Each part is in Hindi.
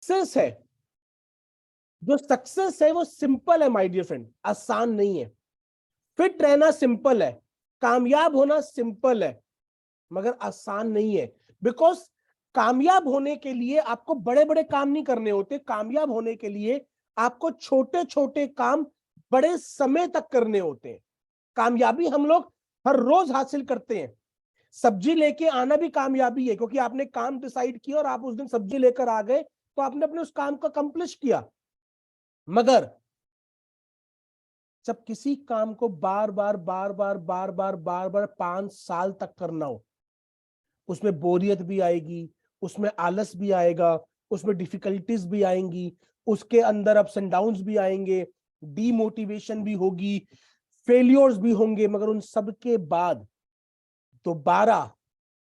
सक्सेस है, जो सक्सेस है वो सिंपल है माय डियर फ्रेंड, आसान नहीं है। फिट रहना सिंपल है, कामयाब होना सिंपल है, मगर आसान नहीं है। बिकॉज कामयाब होने के लिए आपको बड़े बड़े काम नहीं करने होते, कामयाब होने के लिए आपको छोटे छोटे काम बड़े समय तक करने होते हैं। कामयाबी हम लोग हर रोज हासिल करते हैं। सब्जी लेके आना भी कामयाबी है, क्योंकि आपने काम डिसाइड किया और आप उस दिन सब्जी लेकर आ गए, तो आपने अपने उस काम को अकम्प्लिश किया। मगर जब किसी काम को बार बार बार बार बार बार बार बार 5 साल तक करना हो, उसमें बोरियत भी आएगी, उसमें आलस भी आएगा, उसमें डिफिकल्टीज भी आएंगी, उसके अंदर अप्स एंड डाउन्स भी आएंगे, डीमोटिवेशन भी होगी, फेलियर्स भी होंगे, मगर उन सब के बाद दोबारा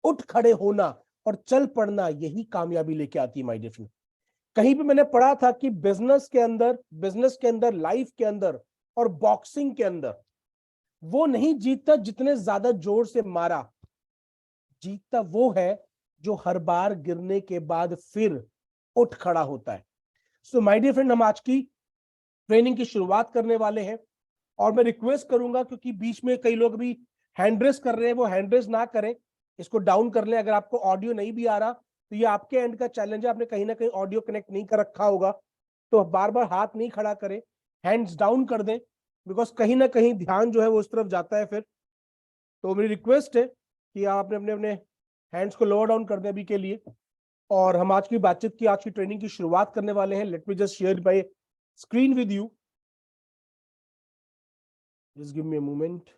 उठ खड़े होना और चल पड़ना, यही कामयाबी लेके आती है माय डियर फ्रेंड। कहीं पे मैंने पढ़ा था कि बिजनेस के अंदर, लाइफ के अंदर और बॉक्सिंग के अंदर वो नहीं जीतता जितने ज्यादा जोर से मारा, जीतता वो है जो हर बार गिरने के बाद फिर उठ खड़ा होता है। सो माय डियर फ्रेंड, हम आज की ट्रेनिंग की शुरुआत करने वाले हैं, और मैं रिक्वेस्ट करूंगा, क्योंकि बीच में कई लोग भी हैंड रेस कर रहे हैं, वो हैंड रेस ना करें, इसको डाउन कर लें। अगर आपको ऑडियो नहीं भी आ रहा तो ये आपके एंड का चैलेंज है, आपने कहीं ना कहीं ऑडियो कनेक्ट नहीं कर रखा होगा, तो बार बार हाथ नहीं खड़ा करें, हैंड्स डाउन कर दें, बिकॉज कहीं ना कहीं ध्यान जो है वो उस तरफ जाता है फिर। तो मेरी रिक्वेस्ट है कि आप अपने अपने अपने हैंड्स को लोअर डाउन कर दें अभी के लिए, और हम आज की बातचीत की, आज की ट्रेनिंग की शुरुआत करने वाले हैं। Let me just share my screen with you, just give me a moment.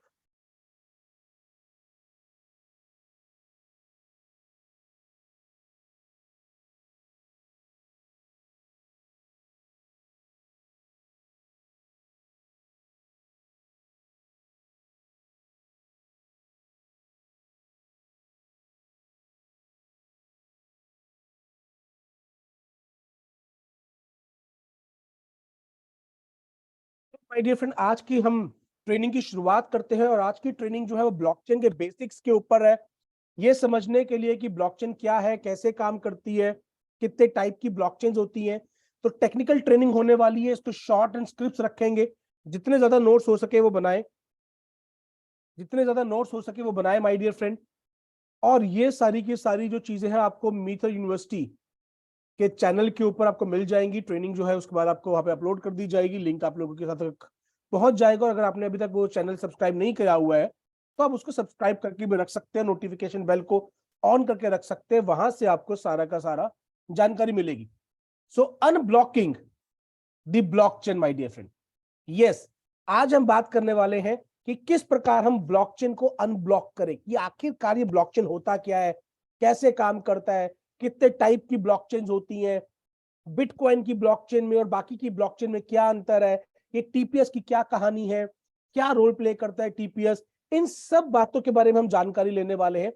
My dear friend, आज की हम ट्रेनिंग की शुरुआत करते हैं, और आज की ट्रेनिंग जो है वो ब्लॉकचेन के बेसिक्स के ऊपर है। ये समझने के लिए कि ब्लॉकचेन क्या है, कैसे काम करती है, कितने टाइप की ब्लॉकचेन्स होती हैं। तो टेक्निकल ट्रेनिंग होने वाली है, इसको शॉर्ट एंड स्क्रिप्ट्स रखेंगे, जितने ज्यादा नोट्स हो सके वो बनाए, जितने ज्यादा नोट्स हो सके वो बनाए माय डियर फ्रेंड। और ये सारी की सारी जो चीजें हैं आपको मीथर यूनिवर्सिटी के चैनल के ऊपर आपको मिल जाएंगी। ट्रेनिंग जो है उसके बाद आपको वहां पे अपलोड कर दी जाएगी, लिंक आप लोगों के साथ तक पहुंच जाएगा। और अगर आपने अभी तक वो चैनल सब्सक्राइब नहीं किया हुआ है तो आप उसको सब्सक्राइब करके भी रख सकते हैं, नोटिफिकेशन बेल को ऑन करके रख सकते हैं, वहां से आपको सारा का सारा जानकारी मिलेगी। So unblocking the blockchain my dear friend, yes, आज हम बात करने वाले हैं कि किस प्रकार हम ब्लॉकचेन को अनब्लॉक करें, कि आखिरकार ये ब्लॉकचेन होता क्या है, कैसे काम करता है, कितने टाइप की ब्लॉकचेन होती हैं, बिटकॉइन की ब्लॉकचेन में और बाकी की ब्लॉकचेन में क्या अंतर है, ये टीपीएस की क्या कहानी है, क्या रोल प्ले करता है टीपीएस, इन सब बातों के बारे में हम जानकारी लेने वाले हैं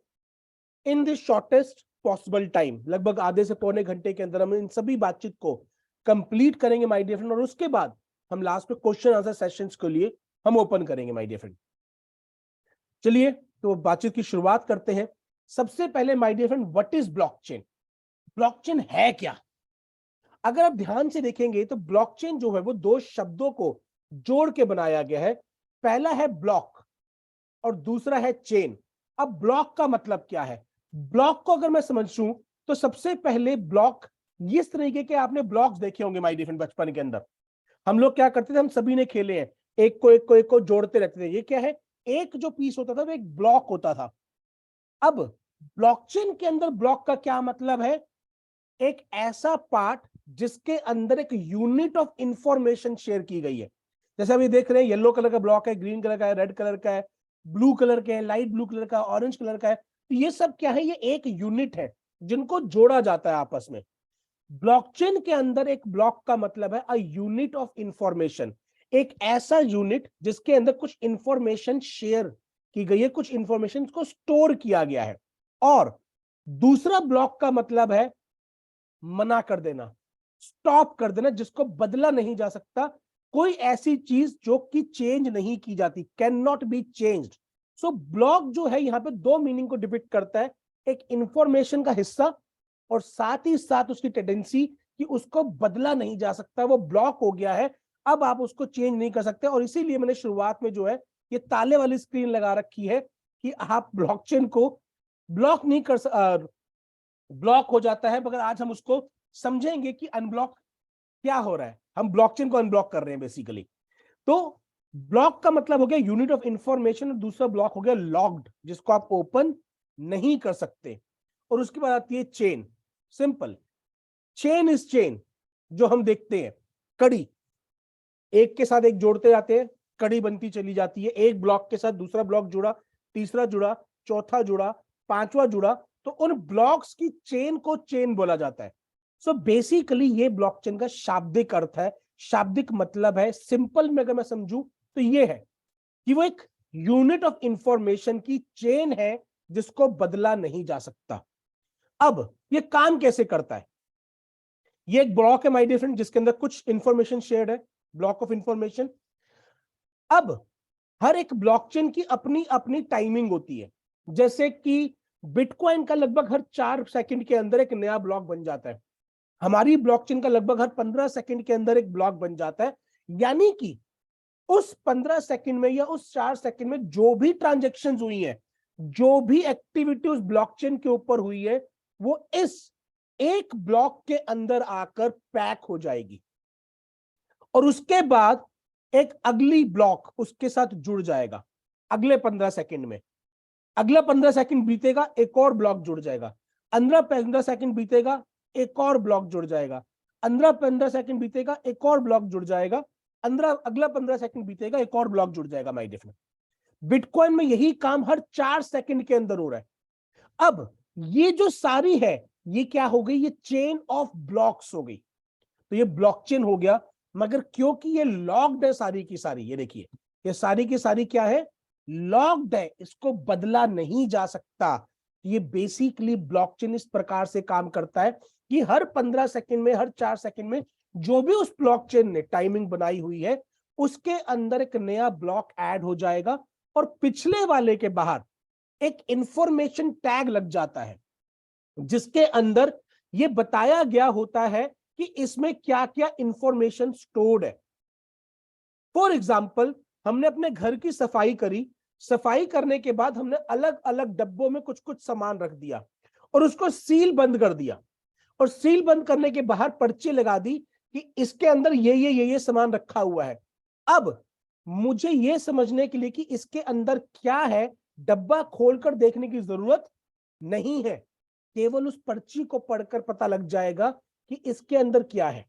in the shortest possible time. लगभग आधे से पौने घंटे के अंदर हम इन सभी बातचीत को कंप्लीट करेंगे माय डियर फ्रेंड, और उसके बाद हम लास्ट में क्वेश्चन आंसर सेशंस के लिए हम ओपन करेंगे माय डियर फ्रेंड। चलिए तो बातचीत की शुरुआत करते हैं। सबसे पहले my dear friend, what is blockchain? Blockchain है क्या? अगर आप ध्यान से देखेंगे तो ब्लॉकचेन जो है वो दो शब्दों को जोड़ के बनाया गया है। पहला है ब्लॉक और दूसरा है चेन। अब ब्लॉक का मतलब क्या है? ब्लॉक को अगर मैं समझूं तो सबसे पहले ब्लॉक, इस तरीके के आपने ब्लॉक्स देखे होंगे माय डियर फ्रेंड बचपन के अंदर। हम लोग क्या करते थे, हम सभी ने खेले हैं, एक को एक को एक को जोड़ते रहते थे। ये क्या है? एक जो पीस होता था वो एक ब्लॉक होता था। अब ब्लॉकचेन के अंदर ब्लॉक का क्या मतलब है? एक ऐसा पार्ट जिसके अंदर एक यूनिट ऑफ इंफॉर्मेशन शेयर की गई है। जैसे अभी देख रहे हैं, येलो कलर का ब्लॉक है, ग्रीन कलर का है, रेड कलर का है, ब्लू कलर का है, लाइट ब्लू कलर का, ऑरेंज कलर का है। तो ये सब क्या है? ये एक यूनिट है जिनको जोड़ा जाता है आपस में। ब्लॉकचेन के अंदर एक ब्लॉक का मतलब है अ यूनिट ऑफ इंफॉर्मेशन, एक ऐसा यूनिट जिसके अंदर कुछ इंफॉर्मेशन शेयर की गई है, कुछ इंफॉर्मेशन को स्टोर किया गया है। और दूसरा ब्लॉक का मतलब है मना कर देना, स्टॉप कर देना, जिसको बदला नहीं जा सकता। कोई ऐसी चीज जो कि चेंज नहीं की जाती, can not be changed. So block जो है यहां पे दो मीनिंग को डिपिक्ट करता है, एक इंफॉर्मेशन का हिस्सा और साथ ही साथ उसकी टेंडेंसी कि उसको बदला नहीं जा सकता, वो ब्लॉक हो गया है, अब आप उसको चेंज नहीं कर सकते। और इसीलिए मैंने शुरुआत में जो है ये ताले वाली स्क्रीन लगा रखी है कि आप ब्लॉकचेन को ब्लॉक नहीं कर ब्लॉक हो जाता है, मगर आज हम उसको समझेंगे कि अनब्लॉक क्या हो रहा है। हम ब्लॉकचेन को अनब्लॉक कर रहे हैं बेसिकली। तो ब्लॉक का मतलब हो गया यूनिट ऑफ इंफॉर्मेशन, और दूसरा ब्लॉक हो गया लॉक्ड, जिसको आप ओपन नहीं कर सकते। और उसके बाद आती है chain. Simple, chain is chain, जो हम देखते हैं कड़ी, एक के साथ एक जोड़ते जाते हैं, कड़ी बनती चली जाती है, एक ब्लॉक के साथ दूसरा ब्लॉक जुड़ा, तीसरा जुड़ा, चौथा जुड़ा, पांचवा जुड़ा, तो उन ब्लॉक्स की चेन को चेन बोला जाता है। सो बेसिकली ये ब्लॉकचेन का शाब्दिक अर्थ है, शाब्दिक मतलब है। सिंपल में अगर मैं समझूं तो ये है कि वो एक यूनिट ऑफ इंफॉर्मेशन की चेन है जिसको बदला नहीं जा सकता। अब ये काम कैसे करता है? ये एक ब्लॉक है माय डियर फ्रेंड, जिसके अंदर कुछ इंफॉर्मेशन शेयर्ड है, ब्लॉक ऑफ इंफॉर्मेशन। अब हर एक ब्लॉकचेन की अपनी अपनी टाइमिंग होती है। जैसे कि बिटकॉइन का लगभग हर 4 सेकंड के अंदर एक नया ब्लॉक बन जाता है, हमारी ब्लॉकचेन का लगभग हर 15 सेकंड के अंदर एक ब्लॉक बन जाता है। यानी कि उस 15 सेकंड में या उस 4 सेकंड में जो भी ट्रांजैक्शंस हुई है, जो भी एक्टिविटी उस ब्लॉकचेन के ऊपर हुई है, वो इस एक ब्लॉक के अंदर आकर पैक हो जाएगी, और उसके बाद एक अगली ब्लॉक उसके साथ जुड़ जाएगा अगले 15 सेकंड में। अगला 15 सेकंड बीतेगा, एक और ब्लॉक जुड़ जाएगा। 15 सेकंड बीतेगा, एक और ब्लॉक जुड़ जाएगा। 15 सेकंड बीतेगा, एक और ब्लॉक जुड़ जाएगा। अगला 15 सेकंड बीतेगा, एक और ब्लॉक जुड़ जाएगा। माय डियर, बिटकॉइन में यही काम हर 4 सेकंड के अंदर हो रहा है। अब ये जो सारी है, ये क्या हो गई? ये चेन ऑफ ब्लॉक्स हो गई। तो ये ब्लॉकचेन हो गया, मगर क्योंकि ये लॉक्ड है सारी की सारी, ये देखिए ये सारी की सारी क्या है? लॉक्ड है, इसको बदला नहीं जा सकता। ये बेसिकली ब्लॉकचेन इस प्रकार से काम करता है कि हर 15 सेकंड में, हर 4 सेकंड में जो भी उस ब्लॉकचेन ने टाइमिंग बनाई हुई है, उसके अंदर एक नया ब्लॉक ऐड हो जाएगा, और पिछले वाले के बाहर एक इंफॉर्मेशन टैग लग जाता है, जिसके अंदर ये बताया गया होता है कि इसमें क्या क्या इंफॉर्मेशन स्टोर्ड है। फॉर एग्जाम्पल, हमने अपने घर की सफाई करी, सफाई करने के बाद हमने अलग अलग डब्बों में कुछ कुछ सामान रख दिया और उसको सील बंद कर दिया, और सील बंद करने के बाहर पर्ची लगा दी कि इसके अंदर ये सामान रखा हुआ है। अब मुझे ये समझने के लिए कि इसके अंदर क्या है, डब्बा खोलकर देखने की जरूरत नहीं है, केवल उस पर्ची को पढ़कर पता लग जाएगा कि इसके अंदर क्या है।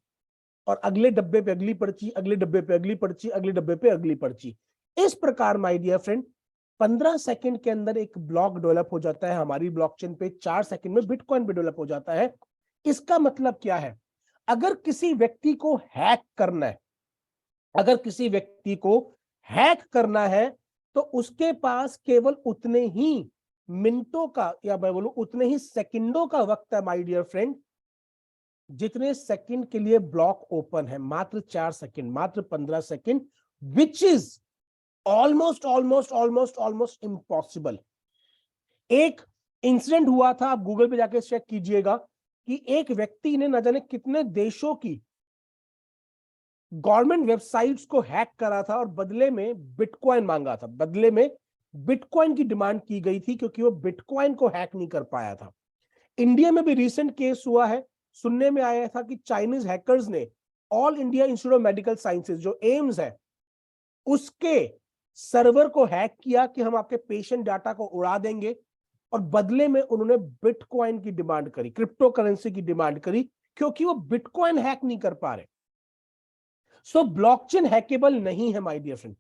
और अगले डब्बे पे अगली पर्ची, अगले डब्बे पे अगली पर्ची, अगले डब्बे पे अगली पर्ची। इस प्रकार माय डियर फ्रेंड 15 सेकंड के अंदर एक ब्लॉक डेवलप हो जाता है हमारी ब्लॉकचेन पे, 4 सेकंड में बिटकॉइन पे डेवलप हो जाता है। इसका मतलब क्या है? अगर किसी व्यक्ति को हैक करना है, अगर किसी व्यक्ति को हैक करना है, तो उसके पास केवल उतने ही मिनटों का, या मैं बोलूं उतने ही सेकंडों का वक्त है माय डियर फ्रेंड, जितने सेकंड के लिए ब्लॉक ओपन है। मात्र 4 सेकंड, मात्र 15 second, which is almost almost almost almost impossible. एक इंसिडेंट हुआ था, आप गूगल पे जाके चेक कीजिएगा, कि एक व्यक्ति ने न जाने कितने देशों की गवर्नमेंट वेबसाइट्स को हैक करा था और बदले में बिटकॉइन मांगा था, बदले में बिटकॉइन की डिमांड की गई थी, क्योंकि वो बिटकॉइन को हैक नहीं कर पाया था। इंडिया में भी रिसेंट केस हुआ है, सुनने में आया था कि चाइनीज हैकर्स ने all India institute of medical sciences, जो एम्स है, उसके सर्वर को हैक किया कि हम आपके पेशेंट डाटा को उड़ा देंगे, और बदले में उन्होंने बिटकॉइन की डिमांड करी, क्रिप्टो करेंसी की डिमांड करी, क्योंकि वो बिटकॉइन हैक नहीं कर पा रहे। सो ब्लॉकचेन हैकेबल नहीं है माय डियर फ्रेंड,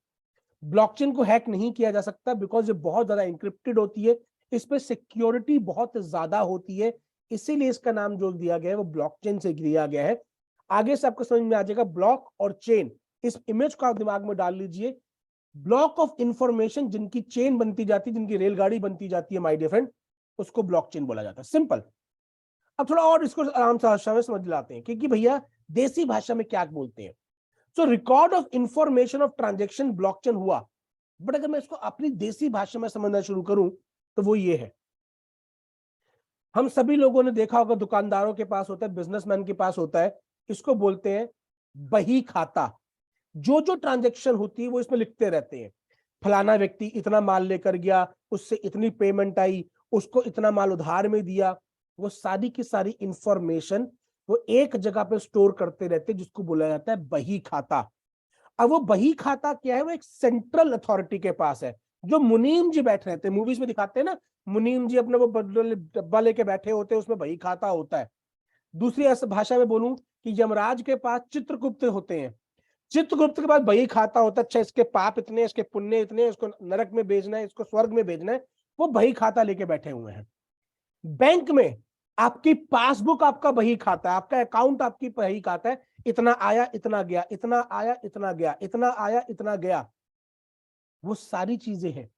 ब्लॉकचेन को हैक नहीं किया जा सकता, बिकॉज ये बहुत ज्यादा इंक्रिप्टेड होती है, इस पे सिक्योरिटी बहुत ज्यादा होती है, इसीलिए इसका नाम जो दिया गया है वो ब्लॉकचेन से दिया गया है। आगे से आपको समझ में आ जाएगा ब्लॉक और चेन, इस इमेज को आप दिमाग में डाल लीजिए। ब्लॉक ऑफ इंफॉर्मेशन, जिनकी चेन बनती जाती है, जिनकी रेलगाड़ी बनती जाती है माय डियर फ्रेंड, उसको ब्लॉकचेन बोला जाता है। सिंपल। अब थोड़ा और इसको आराम से भाषा में समझ लाते हैं कि भैया देसी भाषा में क्या बोलते हैं। सो record of information of transaction blockchain हुआ, बट अगर मैं इसको अपनी देसी भाषा में समझना शुरू करूं तो वो ये है हम सभी लोगों ने देखा होगा, दुकानदारों के पास होता है, बिजनेसमैन के पास होता है, इसको बोलते हैं बही खाता। जो जो ट्रांजैक्शन होती है वो इसमें लिखते रहते हैं। फलाना व्यक्ति इतना माल लेकर गया, उससे इतनी पेमेंट आई, उसको इतना माल उधार में दिया, वो सारी की सारी इंफॉर्मेशन वो एक जगह पे स्टोर करते रहते हैं, जिसको बोला जाता है बही खाता। अब वो बही खाता क्या है, वो एक सेंट्रल अथॉरिटी के पास है। जो मुनीम जी बैठे रहते हैं, मूवीज में दिखाते हैं ना, मुनीम जी अपने वो डब्बा लेके बैठे होते हैं, उसमें बही खाता होता है। दूसरी ऐसे भाषा में बोलूं कि यमराज के पास चित्रगुप्त होते हैं, चित्रगुप्त के पास बही खाता होता है। अच्छा, इसके पाप इतने, इसके पुण्य इतने, इसको नरक में भेजना है, इसको स्वर्ग में भेजना है, वो बही खाता लेके बैठे हुए हैं। बैंक में आपकी पासबुक आपका बही खाता है, आपका अकाउंट आपकी बही खाता है, इतना आया इतना गया, इतना आया इतना गया, इतना आया इतना गया, वो सारी चीजें हैं।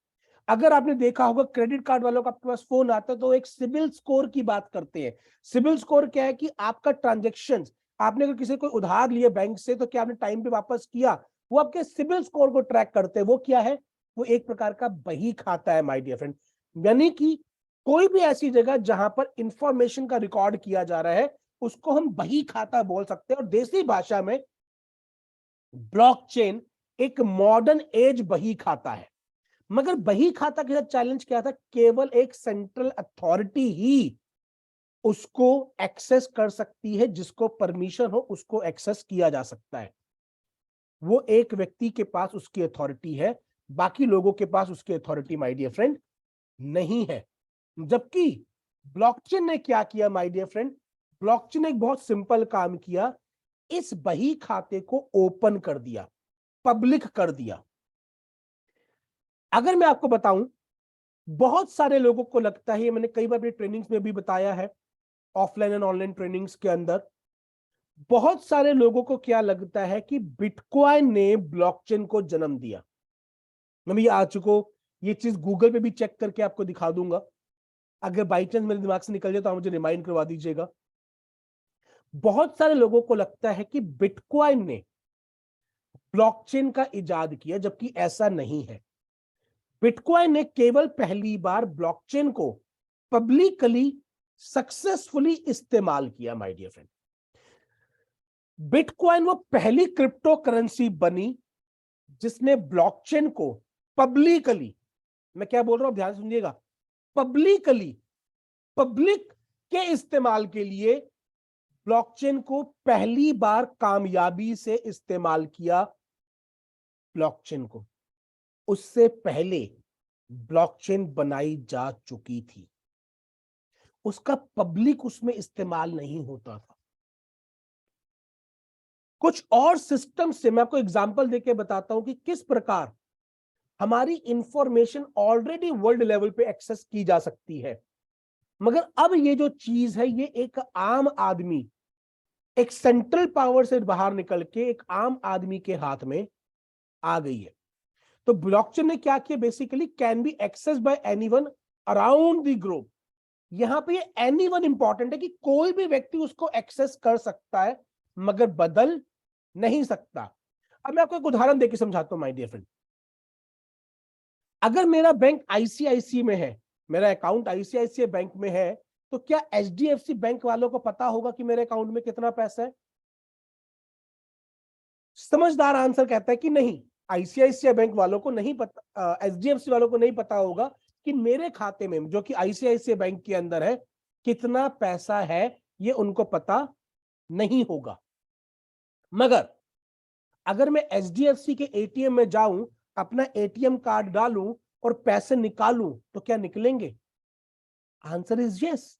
अगर आपने देखा होगा, क्रेडिट कार्ड वालों का आपके पास फोन आता है तो एक सिबिल स्कोर की बात करते हैं। सिबिल स्कोर क्या है कि आपका ट्रांजेक्शन, आपने अगर किसी को उधार लिए बैंक से तो क्या आपने टाइम पे वापस किया, वो आपके सिबिल स्कोर को ट्रैक करते हैं। वो क्या है, वो एक प्रकार का बही खाता है माय डियर फ्रेंड। यानी कि कोई भी ऐसी जगह जहां पर इंफॉर्मेशन का रिकॉर्ड किया जा रहा है, उसको हम बही खाता बोल सकते हैं। और देसी भाषा में ब्लॉकचेन एक मॉडर्न एज बही खाता है। मगर बही खाता के साथ चैलेंज क्या था, केवल एक सेंट्रल अथॉरिटी ही उसको एक्सेस कर सकती है, जिसको परमिशन हो उसको एक्सेस किया जा सकता है। वो एक व्यक्ति के पास उसकी अथॉरिटी है, बाकी लोगों के पास उसकी अथॉरिटी माय डियर फ्रेंड नहीं है। जबकि ब्लॉकचेन ने क्या किया माय डियर फ्रेंड, ब्लॉकचेन ने एक बहुत सिंपल काम किया, इस बही खाते को ओपन कर दिया, पब्लिक कर दिया। अगर मैं आपको बताऊं, बहुत सारे लोगों को लगता है, ये मैंने कई बार अपनी ट्रेनिंग्स में भी बताया है, ऑफलाइन एंड ऑनलाइन ट्रेनिंग्स के अंदर, बहुत सारे लोगों को क्या लगता है कि बिटकॉइन ने ब्लॉकचेन को जन्म दिया। मैं ये आ चुको, ये चीज गूगल पे भी चेक करके आपको दिखा दूंगा। अगर बाई चांस मेरे दिमाग से निकल जाए तो आप मुझे रिमाइंड करवा दीजिएगा। बहुत सारे लोगों को लगता है कि बिटकॉइन ने ब्लॉकचेन का इजाद किया, जबकि ऐसा नहीं है। बिटकॉइन ने केवल पहली बार ब्लॉकचेन को पब्लिकली सक्सेसफुली इस्तेमाल किया माय डियर फ्रेंड। बिटकॉइन वो पहली क्रिप्टो करेंसी बनी जिसने ब्लॉकचेन को पब्लिकली, मैं क्या बोल रहा हूं ध्यान सुनिएगा, पब्लिकली, पब्लिक के इस्तेमाल के लिए ब्लॉकचेन को पहली बार कामयाबी से इस्तेमाल किया। ब्लॉकचेन को उससे पहले ब्लॉकचेन बनाई जा चुकी थी, उसका पब्लिक उसमें इस्तेमाल नहीं होता था। कुछ और सिस्टम से मैं आपको एग्जांपल देके बताता हूं कि किस प्रकार हमारी इंफॉर्मेशन ऑलरेडी वर्ल्ड लेवल पे एक्सेस की जा सकती है। मगर अब ये जो चीज है, ये एक आम आदमी, एक सेंट्रल पावर से बाहर निकल के एक आम आदमी के हाथ में आ गई है। तो ब्लॉकचेन ने क्या किया, basically can be access by anyone around the globe. यहां पे ये एनीवन इंपॉर्टेंट है कि कोई भी व्यक्ति उसको एक्सेस कर सकता है, मगर बदल नहीं सकता। अब मैं आपको एक उदाहरण देकर समझाता हूं माय डियर फ्रेंड। अगर मेरा बैंक आईसीआईसी में है, मेरा अकाउंट आईसीआईसीआई बैंक में है, तो क्या एचडीएफसी बैंक वालों को पता होगा कि मेरे अकाउंट में कितना पैसा है? समझदार आंसर कहता है कि नहीं, आईसीआईसीआई बैंक वालों को नहीं पता, एचडीएफसी वालों को नहीं पता होगा कि मेरे खाते में, जो कि आईसीआईसीआई बैंक के अंदर है, कितना पैसा है, ये उनको पता नहीं होगा। मगर अगर मैं एचडीएफसी के एटीएम में जाऊं, अपना एटीएम कार्ड डालूं और पैसे निकालूं, तो क्या निकलेंगे? Answer is yes.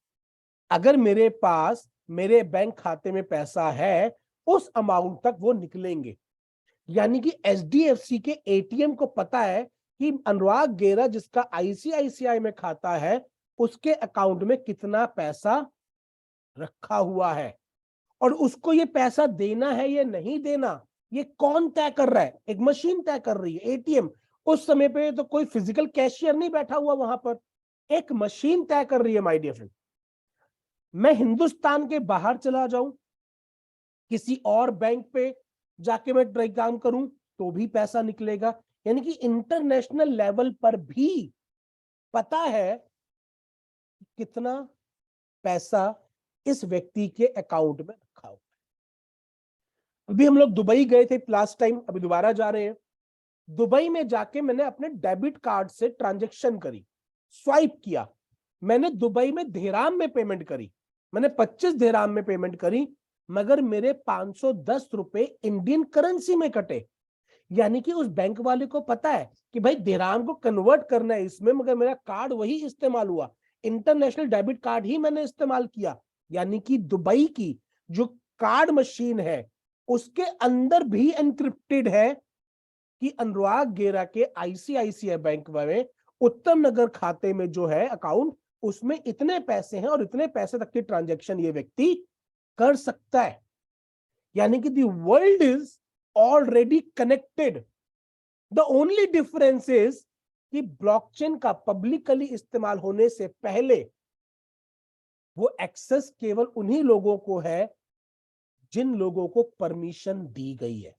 अगर मेरे पास मेरे बैंक खाते में पैसा है, उस अमाउंट तक वो निकलेंगे। यानी कि एचडीएफसी के एटीएम को पता है कि अनुराग गेरा जिसका आईसीआईसीआई में खाता है, उसके अकाउंट में कितना पैसा रखा हुआ है, और उसको ये पैसा देना है या नहीं देना, ये कौन तय कर रहा है? एक मशीन तय कर रही है, एटीएम। उस समय पे तो कोई फिजिकल कैशियर नहीं बैठा हुआ वहां पर, एक मशीन तय कर रही है माय डियर फ्रेंड। मैं हिंदुस्तान के बाहर चला जाऊं, किसी और बैंक पे जाके मैं ट्राई काम करूं, तो भी पैसा निकलेगा। यानी कि इंटरनेशनल लेवल पर भी पता है कितना पैसा इस व्यक्ति के अकाउंट में रखा हुआ है। अभी हम लोग दुबई गए थे लास्ट टाइम, अभी दोबारा जा रहे हैं। दुबई में जाके मैंने अपने डेबिट कार्ड से ट्रांजैक्शन करी, स्वाइप किया। मैंने दुबई में दिरहाम में पेमेंट करी, मैंने 25 दिरहाम में पेमेंट करी, मगर मेरे 510 रुपए इंडियन करेंसी में कटे। यानी कि उस बैंक वाले को पता है कि भाई दिरहाम को कन्वर्ट करना है इसमें, मगर मेरा कार्ड वही इस्तेमाल हुआ, इंटरनेशनल डेबिट कार्ड ही मैंने इस्तेमाल किया। यानी कि दुबई की जो कार्ड मशीन है उसके अंदर भी एनक्रिप्टेड है कि अनुराग गेरा के आईसीआईसीआई बैंक में उत्तम नगर खाते में जो है अकाउंट, उसमें इतने पैसे हैं और इतने पैसे तक की ट्रांजैक्शन ये व्यक्ति कर सकता है। यानी कि the world is already connected. The only difference is कि ब्लॉकचेन का पब्लिकली इस्तेमाल होने से पहले वो एक्सेस केवल उन्हीं लोगों को है जिन लोगों को परमिशन दी गई है।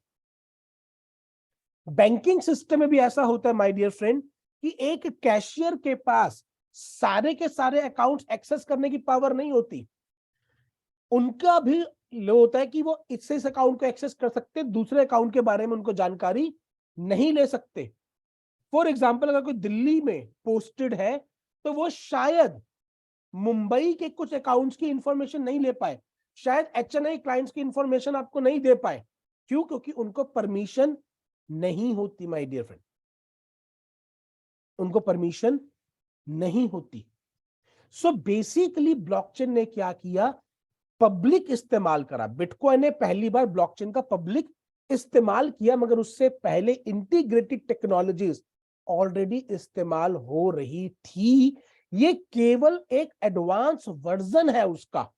बैंकिंग सिस्टम में भी ऐसा होता है माय डियर फ्रेंड कि एक कैशियर के पास सारे के सारे अकाउंट्स एक्सेस करने की पावर नहीं होती। उनका भी होता है कि वो इस अकाउंट को एक्सेस कर सकते, दूसरे अकाउंट के बारे में उनको जानकारी नहीं ले सकते। फॉर एग्जाम्पल, अगर कोई दिल्ली में पोस्टेड है तो वो शायद मुंबई के कुछ अकाउंट्स की इंफॉर्मेशन नहीं ले पाए, शायद एचएनआई क्लाइंट्स की इंफॉर्मेशन आपको नहीं दे पाए। क्यों? क्योंकि उनको परमिशन नहीं होती माय डियर फ्रेंड, उनको परमिशन नहीं होती। सो बेसिकली ब्लॉकचेन ने क्या किया, पब्लिक इस्तेमाल करा। बिटकॉइन ने पहली बार ब्लॉकचेन का पब्लिक इस्तेमाल किया, मगर उससे पहले इंटीग्रेटेड टेक्नोलॉजीज ऑलरेडी इस्तेमाल हो रही थी। ये केवल एक एडवांस वर्जन है उसका।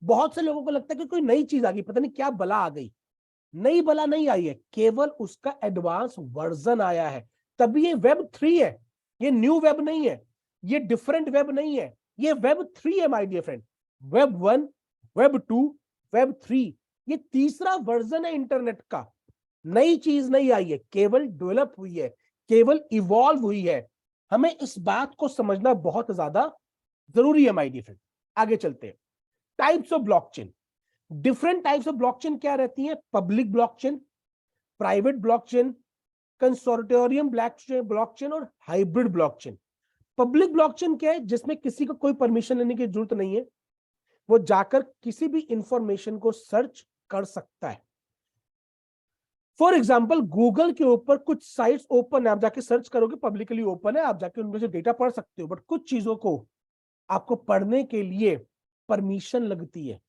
बहुत से लोगों को लगता है कि कोई नई चीज आ गई, पता नहीं क्या बला आ गई। नई बला नहीं आई है, केवल उसका एडवांस वर्जन आया है। तभी ये वेब 3 है, ये न्यू वेब नहीं है, ये डिफरेंट वेब नहीं है, ये वेब 3 है my dear friend. Web 1, web 2, web 3, ये तीसरा वर्जन है इंटरनेट का। नई चीज नहीं आई है, केवल डेवलप हुई है, केवल इवॉल्व हुई है। हमें इस बात को समझना बहुत ज्यादा जरूरी है माय डियर फ्रेंड। आगे चलते हैं। Types of blockchain. Different types of blockchain क्या रहती है? Public blockchain, private blockchain, consortium blockchain और हाइब्रिड ब्लॉकचेन। पब्लिक ब्लॉकचेन क्या है? जिसमें किसी को कोई परमिशन लेने की जरूरत नहीं है, वो जाकर किसी भी इंफॉर्मेशन को सर्च कर सकता है। फॉर एग्जाम्पल, गूगल के ऊपर कुछ साइट्स ओपन है, आप जाके सर्च करोगे, पब्लिकली ओपन है, आप जाके उनमें से डेटा पढ़ सकते हो। बट कुछ चीजों को आपको पढ़ने के लिए परमिशन लगती है,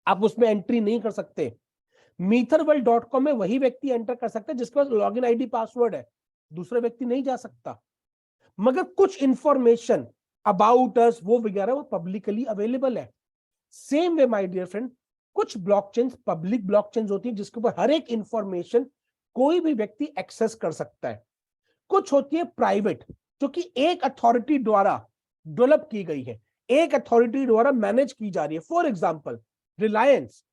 आप उसमें एंट्री नहीं कर सकते। metherworld.com में वही व्यक्ति एंटर कर सकता है जिसके पास लॉगिन आईडी पासवर्ड है, दूसरा व्यक्ति नहीं जा सकता। मगर कुछ इंफॉर्मेशन अबाउट अस वो वगैरह वो पब्लिकली अवेलेबल है। Same way my dear friend, कुछ ब्लॉकचेन्स पब्लिक ब्लॉकचेन्स होती है जिसके ऊपर हर एक इंफॉर्मेशन कोई भी व्यक्ति एक्सेस कर सकता है। कुछ होती है प्राइवेट, जो कि एक अथॉरिटी द्वारा डेवलप की गई है, एक अथॉरिटी द्वारा मैनेज की जा रही है। फॉर एग्जाम्पल, रिलायंस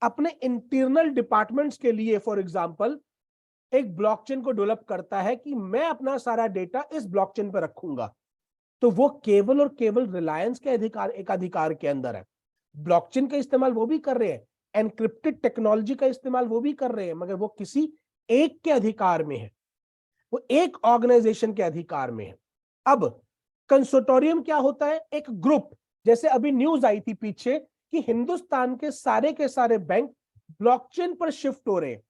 अपने इंटरनल डिपार्टमेंट्स के लिए फॉर एग्जांपल एक ब्लॉकचेन को डेवलप करता है कि मैं अपना सारा डेटा इस ब्लॉकचेन पर रखूंगा, तो वो केवल और केवल रिलायंस के अधिकार के अंदर है। ब्लॉकचेन का इस्तेमाल वो भी कर रहे हैं, एनक्रिप्टेड टेक्नोलॉजी का इस्तेमाल वो भी कर रहे हैं, मगर वो किसी एक के अधिकार में है, वो एक ऑर्गेनाइजेशन के अधिकार में है। अब कंसोर्टियम क्या होता है? एक ग्रुप। जैसे अभी न्यूज आई थी पीछे कि हिंदुस्तान के सारे बैंक ब्लॉकचेन पर शिफ्ट हो रहे हैं,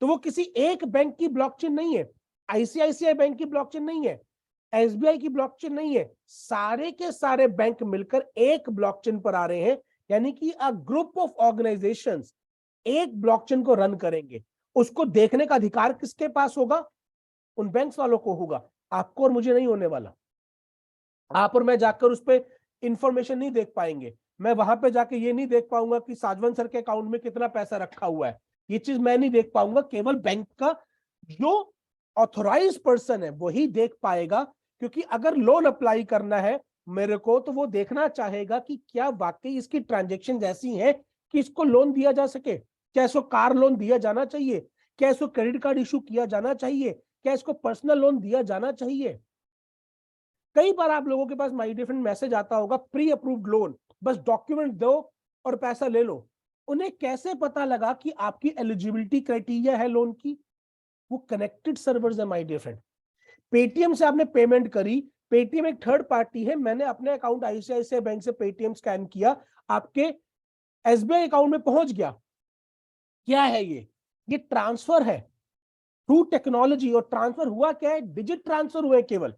तो वो किसी एक बैंक की ब्लॉकचेन नहीं है, आईसीआईसीआई बैंक की ब्लॉकचेन नहीं है, एसबीआई की ब्लॉकचेन नहीं है, सारे के सारे बैंक मिलकर एक ब्लॉकचेन पर आ रहे हैं। यानी कि अ ग्रुप ऑफ ऑर्गेनाइजेशंस एक ब्लॉकचेन को रन करेंगे। उसको देखने का अधिकार किसके पास होगा? उन बैंक्स वालों को होगा, आपको और मुझे नहीं होने वाला। आप और मैं जाकर उस पर इंफॉर्मेशन नहीं देख पाएंगे। मैं वहां पे जाके ये नहीं देख पाऊंगा कि साजवन सर के अकाउंट में कितना पैसा रखा हुआ है, ये चीज मैं नहीं देख पाऊंगा। केवल बैंक का जो ऑथोराइज पर्सन है वही देख पाएगा, क्योंकि अगर लोन अप्लाई करना है मेरे को, तो वो देखना चाहेगा कि क्या वाकई इसकी ट्रांजेक्शन ऐसी है कि इसको लोन दिया जा सके। क्या इसको कार लोन दिया जाना चाहिए? क्या इसको क्रेडिट कार्ड इशू किया जाना चाहिए? क्या इसको पर्सनल लोन दिया जाना चाहिए? कई बार आप लोगों के पास माई डिफरेंट मैसेज आता होगा, प्री अप्रूव्ड लोन, बस डॉक्यूमेंट दो और पैसा ले लो। उन्हें कैसे पता लगा कि आपकी एलिजिबिलिटी क्राइटेरिया है लोन की? वो कनेक्टेड सर्वर्स है माय डियर फ्रेंड। पेटीएम से आपने पेमेंट करी, पेटीएम एक थर्ड पार्टी है, मैंने अपने अकाउंट आईसीआईसीआई बैंक से पेटीएम स्कैन किया, आपके एसबीआई अकाउंट में पहुंच गया। क्या है ये ट्रांसफर है थ्रू टेक्नोलॉजी। और ट्रांसफर हुआ क्या है? डिजिट ट्रांसफर हुए केवल।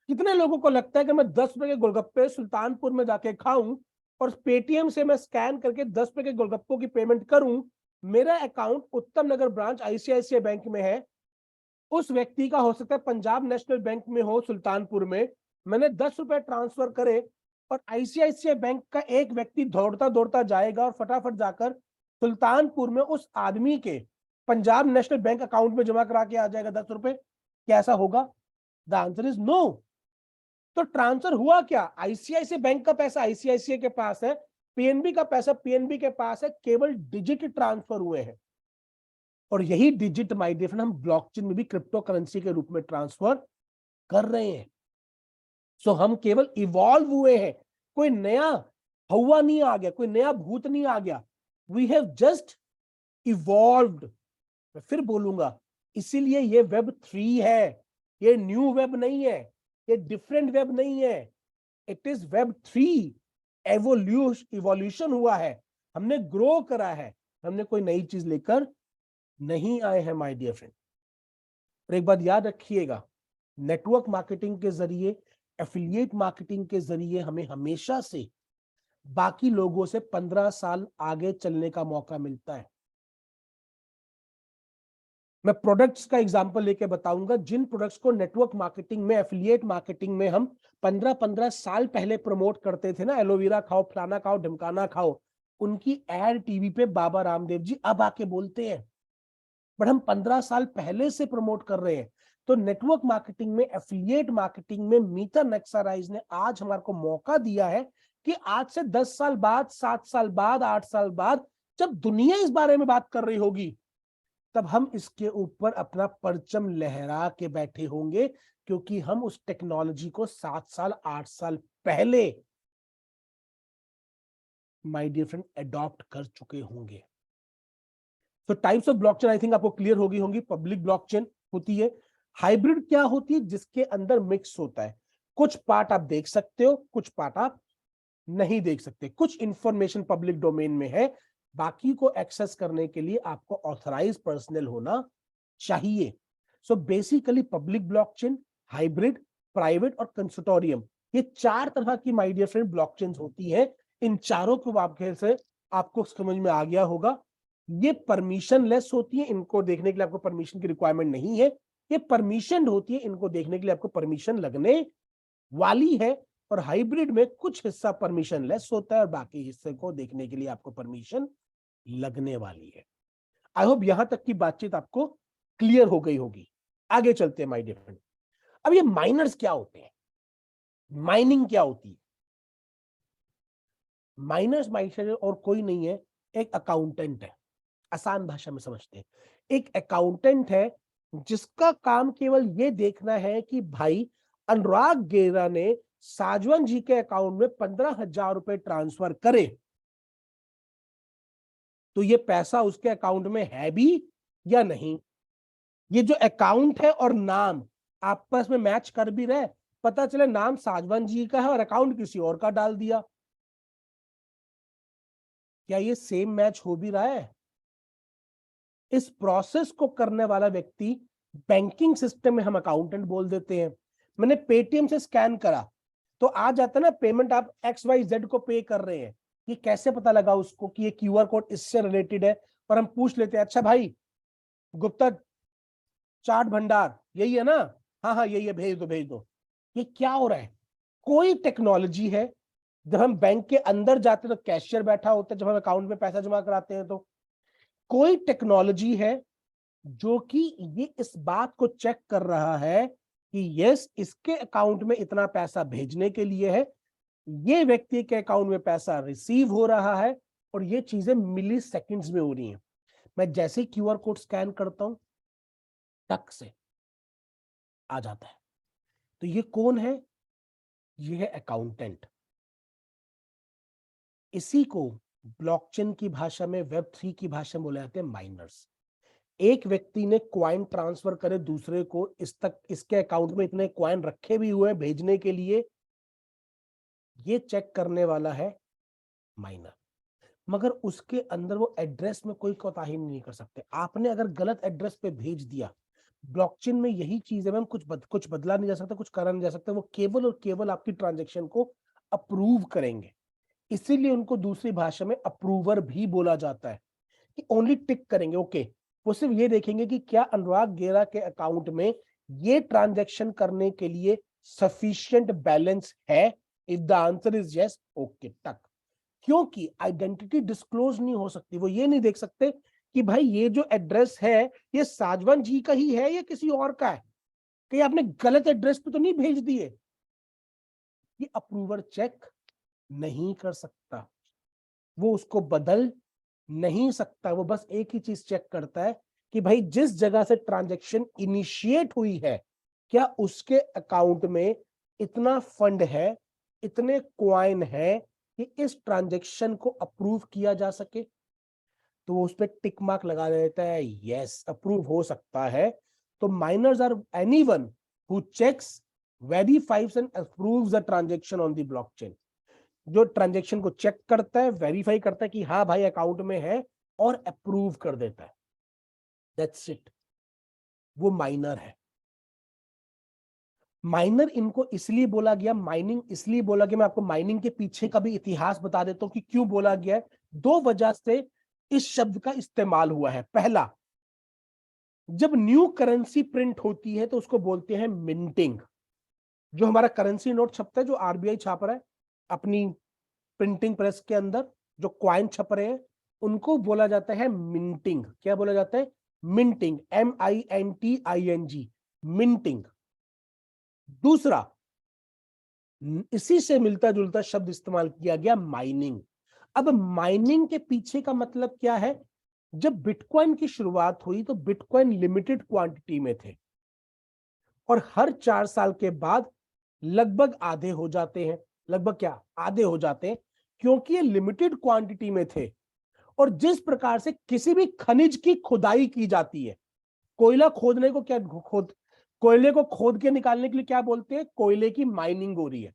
कितने लोगों को लगता है कि मैं 10 रुपए के गोलगप्पे सुल्तानपुर में जाके खाऊं और पेटीएम से मैं स्कैन करके 10 रुपए के गोलगप्पों की पेमेंट करूं, मेरा अकाउंट उत्तम नगर ब्रांच आईसीआईसीआई बैंक में है, उस व्यक्ति का हो सकता है पंजाब नेशनल बैंक में हो सुल्तानपुर में, मैंने 10 रुपए ट्रांसफर करे और आईसीआईसीआई बैंक का एक व्यक्ति दौड़ता दौड़ता जाएगा और फटाफट जाकर सुल्तानपुर में उस आदमी के पंजाब नेशनल बैंक अकाउंट में जमा करा के आ जाएगा 10 रुपए। क्या ऐसा होगा? The answer is no. तो ट्रांसफर हुआ क्या? आईसीआईसीआई बैंक का पैसा आईसीआईसीआई के पास है, पीएनबी का पैसा पीएनबी के पास है, केवल डिजिट ट्रांसफर हुए हैं। और यही डिजिट माय डियर फ्रेंड हम ब्लॉकचेन में भी क्रिप्टो करेंसी के रूप में ट्रांसफर कर रहे हैं। सो हम केवल इवॉल्व हुए हैं, कोई नया हवा नहीं आ गया, कोई नया भूत नहीं आ गया। We have just evolved. मैं फिर बोलूंगा, इसीलिए ये वेब 3 है, ये न्यू वेब नहीं है, ये डिफरेंट वेब नहीं है, इट इज वेब 3। इवोल्यूशन हुआ है, हमने ग्रो करा है, हमने कोई नई चीज लेकर नहीं आए हैं माय डियर फ्रेंड। और एक बात याद रखिएगा, नेटवर्क मार्केटिंग के जरिए, एफिलिएट मार्केटिंग के जरिए हमें हमेशा से बाकी लोगों से 15 साल आगे चलने का मौका मिलता है। मैं प्रोडक्ट्स का एग्जांपल लेके बताऊंगा, जिन प्रोडक्ट्स को नेटवर्क मार्केटिंग में, एफिलिएट मार्केटिंग में हम 15-15 साल पहले प्रमोट करते थे ना, एलोवेरा खाओ, फलाना खाओ, ढिमकाना खाओ, उनकी एड टीवी पे बाबा रामदेव जी अब आके बोलते हैं, बट हम 15 साल पहले से प्रमोट कर रहे हैं। तो नेटवर्क मार्केटिंग में, एफिलिएट मार्केटिंग में मीटर नेक्सराइज ने आज हमारे को मौका दिया है कि आज से 10 साल बाद, 7 साल बाद, 8 साल बाद, जब दुनिया इस बारे में बात कर रही होगी, तब हम इसके ऊपर अपना परचम लहरा के बैठे होंगे, क्योंकि हम उस टेक्नोलॉजी को 7 साल 8 साल पहले माय डियर फ्रेंड अडॉप्ट कर चुके होंगे। तो types of blockchain I think आपको क्लियर होगी। पब्लिक ब्लॉकचेन होती है, हाइब्रिड क्या होती है, जिसके अंदर मिक्स होता है, कुछ पार्ट आप देख सकते हो, कुछ पार्ट आप नहीं देख सकते, कुछ इंफॉर्मेशन पब्लिक डोमेन में है, बाकी को एक्सेस करने के लिए आपको ऑथराइज पर्सनल होना चाहिए। So basically public blockchain, hybrid, private और कंसोर्टियम, ये 4 तरह की माय डियर फ्रेंड ब्लॉकचेन होती है। इन चारों को वाक्य से आपको समझ में आ गया होगा। ये परमिशन लेस होती है, इनको देखने के लिए आपको परमिशन की रिक्वायरमेंट नहीं है। ये परमिशन होती है, इनको देखने के लिए आपको परमिशन लगने वाली है। और हाइब्रिड में कुछ हिस्सा परमिशन लेस होता है और बाकी हिस्से को देखने के लिए आपको परमिशन लगने वाली है। आई होप यहां तक की बातचीत आपको क्लियर हो गई होगी। आगे चलते हैं माय डियर फ्रेंड। अब ये माइनर्स क्या होते हैं, माइनिंग क्या होती है? माइनर्स माइनर और कोई नहीं है, एक अकाउंटेंट है। आसान भाषा में समझते हैं, एक अकाउंटेंट है जिसका काम केवल ये देखना है कि भाई अनुराग गेरा ने साजवन जी के अकाउंट में 15,000 रुपए ट्रांसफर करे, तो ये पैसा उसके अकाउंट में है भी या नहीं। ये जो अकाउंट है और नाम आपस में मैच कर भी रहे, पता चले नाम साजवन जी का है और अकाउंट किसी और का डाल दिया, क्या ये सेम मैच हो भी रहा है? इस प्रोसेस को करने वाला व्यक्ति बैंकिंग सिस्टम में हम अकाउंटेंट बोल देते हैं। मैंने पेटीएम से स्कैन करा तो आ जाता है ना पेमेंट, आप XYZ को पे कर रहे हैं, ये कैसे पता लगा उसको कि ये QR कोड इससे रिलेटेड है? और हम पूछ लेते हैं, अच्छा भाई गुप्ता चाट भंडार यही है ना? हाँ हाँ यही है, भेज दो भेज दो। ये क्या हो रहा है? कोई टेक्नोलॉजी है? जब हम बैंक के अंदर जाते हैं तो कैशियर बैठा होता है, जब हम अकाउंट में पैसा जमा कराते हैं तो कोई टेक्नोलॉजी है जो कि ये इस बात को चेक कर रहा है कि यस इसके अकाउंट में इतना पैसा भेजने के लिए है, ये व्यक्ति के अकाउंट में पैसा रिसीव हो रहा है, और ये चीजें मिली सेकेंड्स में हो रही हैं। मैं जैसे QR कोड स्कैन करता हूं टक से आ जाता है। तो ये कौन है? ये है अकाउंटेंट। इसी को ब्लॉकचेन की भाषा में, वेब 3 की भाषा में बोले जाते हैं माइनर्स। एक व्यक्ति ने क्वाइन ट्रांसफर करे दूसरे को, इस तक इसके अकाउंट में इतने क्वाइन रखे भी हुए हैं भेजने के लिए, ये चेक करने वाला है माइनर। मगर उसके अंदर वो एड्रेस में कोई कोताही नहीं कर सकते। आपने अगर गलत एड्रेस पे भेज दिया, ब्लॉकचेन में यही चीज है मैम, कुछ बदला नहीं जा सकता, कुछ करा नहीं जा सकता। वो केवल और केवल आपकी ट्रांजेक्शन को अप्रूव करेंगे। इसीलिए उनको दूसरी भाषा में अप्रूवर भी बोला जाता है, कि ओनली टिक करेंगे, ओके। वो सिर्फ ये देखेंगे कि क्या अनुराग गेरा के अकाउंट में ये ट्रांजैक्शन करने के लिए सफिशिएंट बैलेंस है। If the answer is yes, okay, टक। क्योंकि आइडेंटिटी डिस्क्लोज नहीं हो सकती। वो ये नहीं देख सकते कि भाई ये जो एड्रेस है ये साजवन जी का ही है या किसी और का है, कि आपने गलत एड्रेस पे तो नहीं भेज दिए। ये अप्रूवर चेक नहीं कर सकता, वो उसको बदल नहीं सकता। वो बस एक ही चीज चेक करता है कि भाई जिस जगह से ट्रांजैक्शन इनिशिएट हुई है, क्या उसके अकाउंट में इतना फंड है, इतने क्वाइन है कि इस ट्रांजैक्शन को अप्रूव किया जा सके। तो वो उस पर टिक मार्क लगा देता है, यस अप्रूव हो सकता है। तो miners are anyone who checks, verifies and approves the transaction on the blockchain. जो ट्रांजैक्शन को चेक करता है, वेरीफाई करता है कि हाँ भाई अकाउंट में है, और अप्रूव कर देता है। दैट्स इट, वो माइनर है। माइनर इनको इसलिए बोला गया, माइनिंग इसलिए बोला गया, मैं आपको माइनिंग के पीछे का भी इतिहास बता देता हूं कि क्यों बोला गया है। दो वजह से इस शब्द का इस्तेमाल हुआ है। पहला, जब न्यू करेंसी प्रिंट होती है तो उसको बोलते हैं मिंटिंग। जो हमारा करेंसी नोट छपता है, जो आरबीआई छाप रहा है अपनी प्रिंटिंग प्रेस के अंदर, जो क्वाइन छप रहे हैं, उनको बोला जाता है मिंटिंग। क्या बोला जाता है? Minting, MINTING, minting. दूसरा, इसी से मिलता जुलता शब्द इस्तेमाल किया गया, माइनिंग। अब माइनिंग के पीछे का मतलब क्या है? जब बिटकॉइन की शुरुआत हुई तो बिटकॉइन लिमिटेड क्वांटिटी में थे, और हर 4 साल के बाद लगभग आधे हो जाते हैं। लगभग क्या, आधे हो जाते हैं, क्योंकि ये लिमिटेड क्वांटिटी में थे। और जिस प्रकार से किसी भी खनिज की खुदाई की जाती है, कोयला खोदने को क्या कोयले को खोद के निकालने के लिए क्या बोलते हैं? कोयले की माइनिंग हो रही है।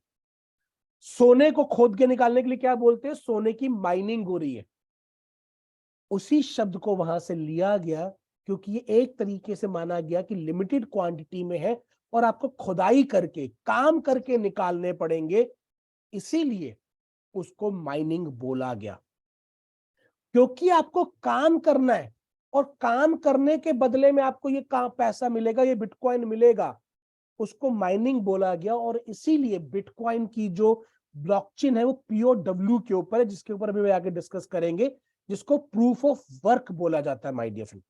सोने को खोद के निकालने के लिए क्या बोलते हैं? सोने की माइनिंग हो रही है। उसी शब्द को वहां से लिया गया, क्योंकि ये एक तरीके से माना गया कि लिमिटेड क्वांटिटी में है और आपको खुदाई करके, काम करके निकालने पड़ेंगे, इसीलिए उसको माइनिंग बोला गया। क्योंकि आपको काम करना है, और काम करने के बदले में आपको ये काम, पैसा मिलेगा, ये बिटकॉइन मिलेगा, उसको माइनिंग बोला गया। और इसीलिए बिटकॉइन की जो ब्लॉकचेन है वो POW के ऊपर है, जिसके ऊपर अभी आगे डिस्कस करेंगे, जिसको प्रूफ ऑफ वर्क बोला जाता है माय डियर फ्रेंड।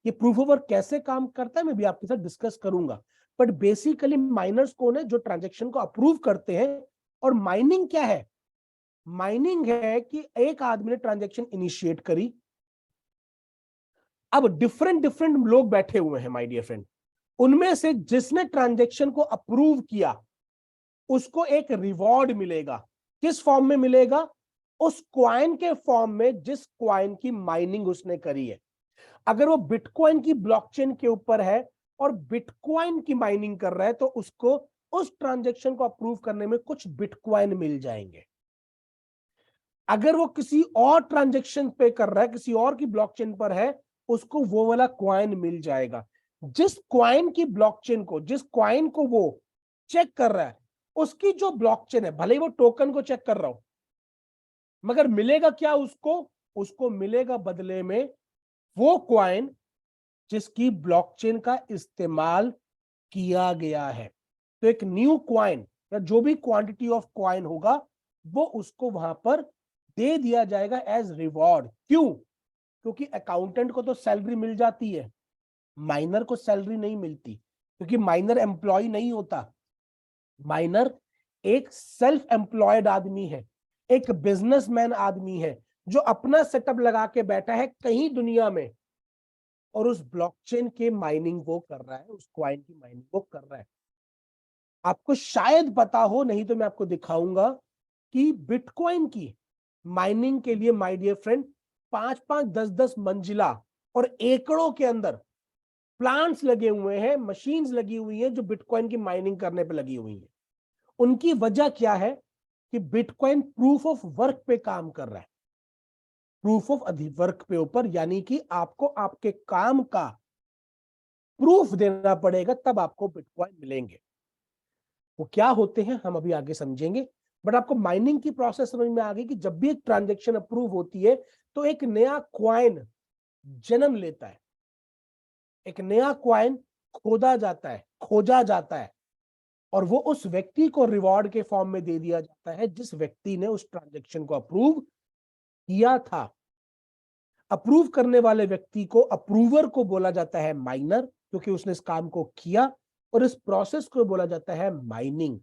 ये प्रूफ ऑफ वर्क कैसे काम करता है मैं भी आपके साथ डिस्कस करूंगा। बट बेसिकली माइनर्स कौन है? जो ट्रांजेक्शन को अप्रूव करते हैं। और माइनिंग क्या है? माइनिंग है कि एक आदमी ने ट्रांजेक्शन इनिशिएट करी, अब डिफरेंट डिफरेंट लोग बैठे हुए हैं माय डियर फ्रेंड, उनमें से जिसने ट्रांजेक्शन को अप्रूव किया उसको एक रिवॉर्ड मिलेगा। किस फॉर्म में मिलेगा? उस क्वाइन के फॉर्म में जिस क्वाइन की माइनिंग उसने करी है। अगर वो बिटकॉइन की ब्लॉकचेन के ऊपर है और बिटकॉइन की माइनिंग कर रहा है, तो उसको उस ट्रांजेक्शन को अप्रूव करने में कुछ बिटकॉइन मिल जाएंगे। अगर वो किसी और ट्रांजेक्शन पे कर रहा है, किसी और की ब्लॉकचेन पर है, उसको वो वाला क्वाइन मिल जाएगा। जिस क्वाइन की ब्लॉकचेन को, जिस क्वाइन को वो चेक कर रहा है, उसकी जो ब्लॉकचेन है, भले ही वो टोकन को चेक कर रहा हो, मगर मिलेगा क्या उसको? उसको मिलेगा बदले में वो क्वाइन जिसकी ब्लॉकचेन का इस्तेमाल किया गया है। तो एक न्यू क्वाइन या जो भी क्वांटिटी ऑफ क्वाइन होगा, वो उसको वहां पर दे दिया जाएगा एज रिवॉर्ड। क्यों? क्योंकि अकाउंटेंट को तो सैलरी मिल जाती है, माइनर को सैलरी नहीं मिलती, क्योंकि माइनर एम्प्लॉय नहीं होता। माइनर एक सेल्फ एम्प्लॉयड आदमी है, एक बिजनेसमैन आदमी है, जो अपना सेटअप लगा के बैठा है कहीं दुनिया में, और उस ब्लॉकचेन के माइनिंग वो कर रहा है, उस क्वाइन की माइनिंग वो कर रहा है। आपको शायद पता हो, नहीं तो मैं आपको दिखाऊंगा कि बिटकॉइन की माइनिंग के लिए माय डियर फ्रेंड 5-5, 10-10 मंजिला और एकड़ों के अंदर प्लांट्स लगे हुए हैं, मशीन्स लगी हुई हैं जो बिटकॉइन की माइनिंग करने पे लगी हुई हैं। उनकी वजह क्या है कि बिटकॉइन प्रूफ ऑफ वर्क पे काम कर रहा है, प्रूफ ऑफ वर्क पे ऊपर, यानी कि आपको आपके काम का प्रूफ देना पड़ेगा तब आपको बिटकॉइन मिलेंगे। वो क्या होते हैं हम अभी आगे समझेंगे, बट आपको माइनिंग की प्रोसेस समझ में आ गई कि जब भी एक ट्रांजैक्शन अप्रूव होती है तो एक नया क्वाइन जन्म लेता है, एक नया क्वाइन खोजा जाता है और वो उस व्यक्ति को रिवॉर्ड के फॉर्म में दे दिया जाता है जिस व्यक्ति ने उस ट्रांजैक्शन को अप्रूव किया था। अप्रूव करने वाले व्यक्ति को, अप्रूवर को बोला जाता है माइनर, क्योंकि उसने इस काम को किया, और इस प्रोसेस को बोला जाता है माइनिंग।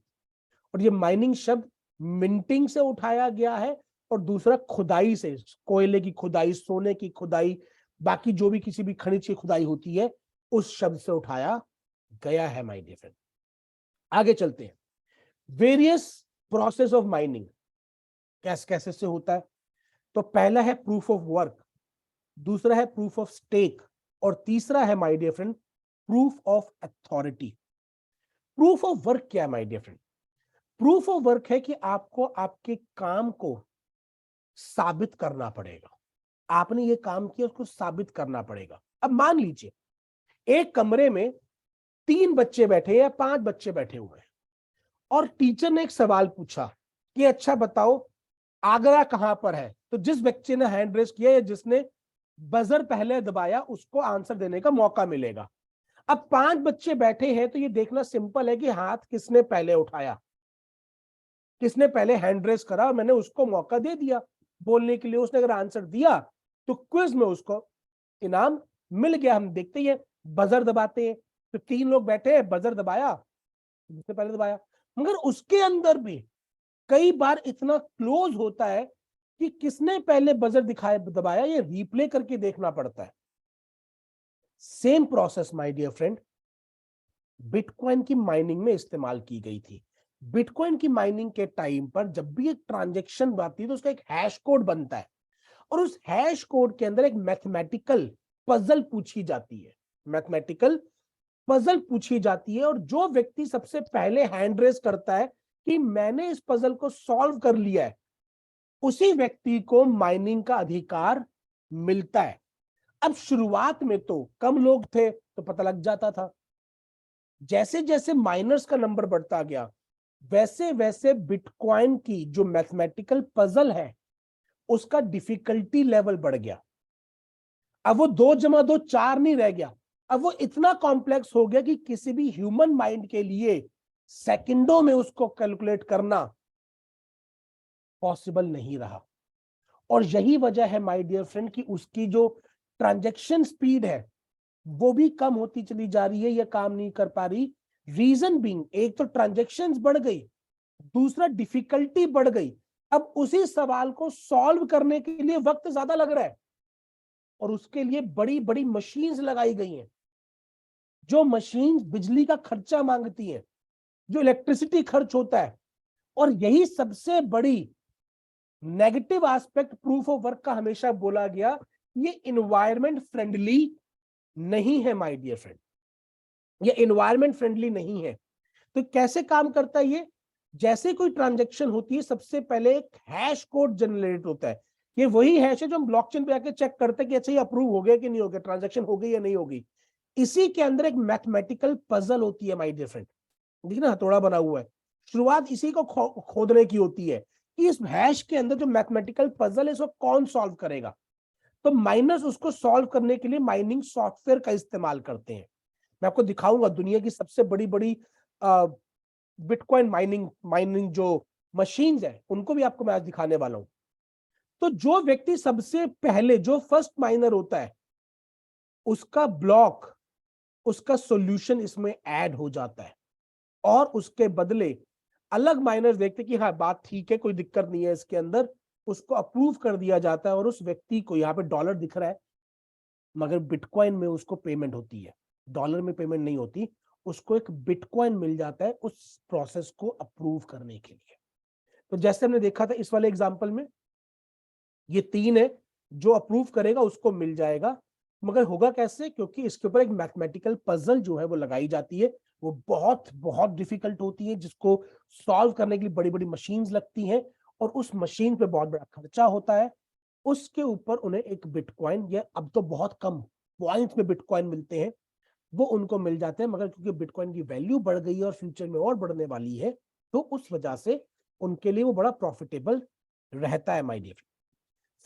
और ये माइनिंग शब्द मिंटिंग से उठाया गया है और दूसरा खुदाई से, कोयले की खुदाई, सोने की खुदाई, बाकी जो भी किसी भी खनिज की खुदाई होती है उस शब्द से उठाया गया है माय डियर फ्रेंड। आगे चलते हैं। वेरियस प्रोसेस ऑफ माइनिंग कैसे कैसे से होता है। तो पहला है प्रूफ ऑफ वर्क, दूसरा है प्रूफ ऑफ स्टेक, और तीसरा है my dear friend proof of authority. Proof of work क्या है my dear friend? Proof of work है कि आपको आपके काम को साबित करना पड़ेगा, आपने ये काम किया उसको साबित करना पड़ेगा। अब मान लीजिए एक कमरे में 3 बच्चे बैठे या 5 बच्चे बैठे हुए हैं और टीचर ने एक सवाल पूछा कि अच्छा बताओ आगरा कहां पर है। तो जिस बच्चे ने हैंड रेस किया या जिसने बजर पहले दबाया उसको आंसर देने का मौका मिलेगा। अब 5 बच्चे बैठे हैं तो ये देखना सिंपल है कि हाथ किसने पहले उठाया, किसने पहले हैंड रेस करा, और मैंने उसको मौका दे दिया बोलने के लिए। उसने अगर आंसर दिया तो क्विज में उसको इनाम मिल गया। हम देखते ही हैं, बजर दबाते हैं, तो 3 लोग बैठे हैं, बजर दबाया, जिसने पहले दबाया। मगर उसके अंदर भी कई बार इतना क्लोज होता है कि किसने पहले बजर दिखाया दबाया ये रिप्ले करके देखना पड़ता है। Same process my dear friend bitcoin की माइनिंग में इस्तेमाल की गई थी। बिटकॉइन की माइनिंग के टाइम पर जब भी एक ट्रांजैक्शन बनती है तो उसका एक हैश कोड बनता है और उस हैश कोड के अंदर एक मैथमेटिकल पजल पूछी जाती है, मैथमेटिकल पजल पूछी जाती है। और जो व्यक्ति सबसे पहले हैंड रेस करता है कि मैंने इस पजल को सॉल्व कर लिया है, उसी व्यक्ति को माइनिंग का अधिकार मिलता है। अब शुरुआत में तो कम लोग थे तो पता लग जाता था, जैसे जैसे माइनर्स का नंबर बढ़ता गया वैसे वैसे बिटकॉइन की जो मैथमेटिकल पजल है उसका डिफिकल्टी लेवल बढ़ गया। अब वो 2 जमा 2 4 नहीं रह गया, अब वो इतना कॉम्प्लेक्स हो गया कि किसी भी ह्यूमन माइंड के लिए सेकंडों में उसको कैलकुलेट करना पॉसिबल नहीं रहा। और यही वजह है माय डियर फ्रेंड कि उसकी जो ट्रांजैक्शन स्पीड है वो भी कम होती चली जा रही है, ये काम नहीं कर पा रही। रीजन बीइंग, एक तो ट्रांजैक्शंस बढ़ गई, दूसरा डिफिकल्टी बढ़ गई। अब उसी सवाल को सॉल्व करने के लिए वक्त ज्यादा लग रहा है और उसके लिए बड़ी बड़ी मशीन्स लगाई गई हैं, जो मशीन्स बिजली का खर्चा मांगती हैं, जो इलेक्ट्रिसिटी खर्च होता है। और यही सबसे बड़ी negative aspect proof of work का हमेशा बोला गया, ये इन्वायरमेंट फ्रेंडली नहीं है माय डियर फ्रेंड, ये इन्वायरमेंट फ्रेंडली नहीं है। तो कैसे काम करता है ये? जैसे कोई ट्रांजैक्शन होती है सबसे पहले एक हैश कोड जनरेट होता है। ये वही हैश है जो हम ब्लॉकचेन पे आके चेक करते हैं कि अच्छा ये अप्रूव हो गया कि नहीं हो गया, ट्रांजैक्शन हो गई या नहीं होगी। इसी के अंदर एक मैथमेटिकल पजल होती है माय डियर फ्रेंड, देखिए ना हथौड़ा बना हुआ है, शुरुआत इसी को खोदने की होती है कि इस हैश के अंदर जो मैथमेटिकल पजल है इसको कौन सॉल्व करेगा। तो माइनर्स उसको सॉल्व करने के लिए माइनिंग सॉफ्टवेयर का इस्तेमाल करते हैं। मैं आपको दिखाऊंगा दुनिया की सबसे बड़ी बड़ी बिटकॉइन माइनिंग माइनिंग जो मशीन्स है उनको भी आपको मैं आज दिखाने वाला हूं। तो जो व्यक्ति सबसे पहले, जो फर्स्ट माइनर होता है, उसका ब्लॉक, उसका सॉल्यूशन इसमें ऐड हो जाता है और उसके बदले अलग माइनर्स देखते कि हाँ बात ठीक है, कोई दिक्कत नहीं है इसके अंदर, उसको अप्रूव कर दिया जाता है और उस व्यक्ति को, यहाँ पे डॉलर दिख रहा है मगर बिटकॉइन में उसको पेमेंट होती है, डॉलर में पेमेंट नहीं होती, उसको एक बिटकॉइन मिल जाता है उस प्रोसेस को अप्रूव करने के लिए। तो जैसे हमने देखा था इस वाले एग्जांपल में, ये 3 है, जो अप्रूव करेगा उसको मिल जाएगा। मगर होगा कैसे? क्योंकि इसके ऊपर एक मैथमेटिकल पजल जो है वो लगाई जाती है, वो बहुत बहुत डिफिकल्ट होती है, जिसको सॉल्व करने के लिए बड़ी बड़ी मशीन्स लगती हैं और उस मशीन पे बहुत बड़ा खर्चा होता है। उसके ऊपर उन्हें एक बिटकॉइन, या अब तो बहुत कम पॉइंट्स में बिटकॉइन मिलते हैं, वो उनको मिल जाते हैं। मगर क्योंकि बिटकॉइन की वैल्यू बढ़ गई है और फ्यूचर में और बढ़ने वाली है, तो उस वजह से उनके लिए वो बड़ा प्रॉफिटेबल रहता है माय डियर।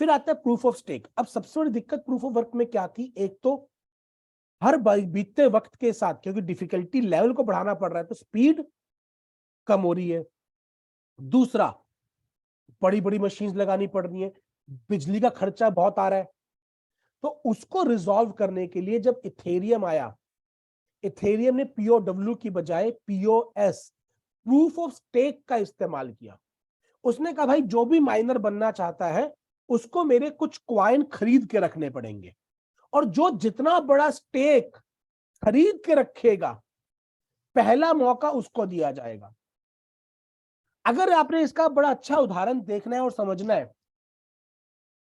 फिर आता है प्रूफ ऑफ स्टेक। अब सबसे बड़ी दिक्कत प्रूफ ऑफ वर्क में क्या थी? एक तो हर बीतते वक्त के साथ, क्योंकि डिफिकल्टी लेवल को बढ़ाना पड़ रहा है, तो स्पीड कम हो रही है। दूसरा, बड़ी बड़ी मशीन्स लगानी पड़ रही है, बिजली का खर्चा बहुत आ रहा है। तो उसको रिजॉल्व करने के लिए जब इथेरियम आया, इथेरियम ने पीओडब्ल्यू की बजाय पीओएस, प्रूफ ऑफ स्टेक का इस्तेमाल किया। उसने कहा भाई जो भी माइनर बनना चाहता है उसको मेरे कुछ क्वाइन खरीद के रखने पड़ेंगे, और जो जितना बड़ा स्टेक खरीद के रखेगा पहला मौका उसको दिया जाएगा। अगर आपने इसका बड़ा अच्छा उदाहरण देखना है और समझना है,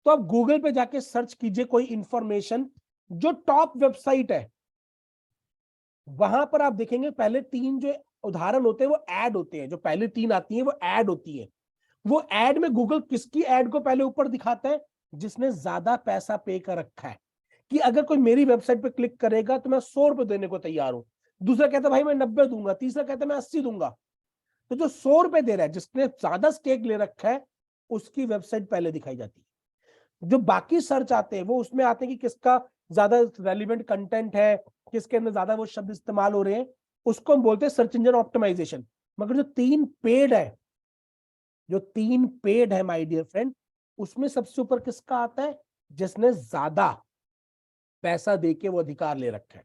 तो आप गूगल पे जाके सर्च कीजिए कोई इंफॉर्मेशन, जो टॉप वेबसाइट है वहां पर आप देखेंगे पहले 3 जो उदाहरण होते हैं वो ऐड होते हैं। जो पहले 3 आती हैं वो ऐड होती है। वो ऐड में गूगल किसकी ऐड को पहले ऊपर दिखाता है? जिसने ज्यादा पैसा पे कर रखा है, कि अगर कोई मेरी वेबसाइट पे क्लिक करेगा तो मैं 100 रुपए देने को तैयार हूं। दूसरा कहता है भाई मैं 90 दूंगा, तीसरा कहता है मैं 80 दूंगा। तो जो 100 रुपए दे रहा है, जिसने ज्यादा स्टेक ले रखा है, उसकी वेबसाइट पहले दिखाई जाती है। जो बाकी सर्च आते हैं वो उसमें आते हैं कि किसका ज्यादा रेलिवेंट कंटेंट है, किसके अंदर ज्यादा वो शब्द इस्तेमाल हो रहे हैं, उसको हम बोलते हैं सर्च इंजन ऑप्टिमाइजेशन। मगर जो तीन पेड है माय डियर फ्रेंड, उसमें सबसे ऊपर किसका आता है? जिसने ज्यादा पैसा देके वो अधिकार ले रखा है।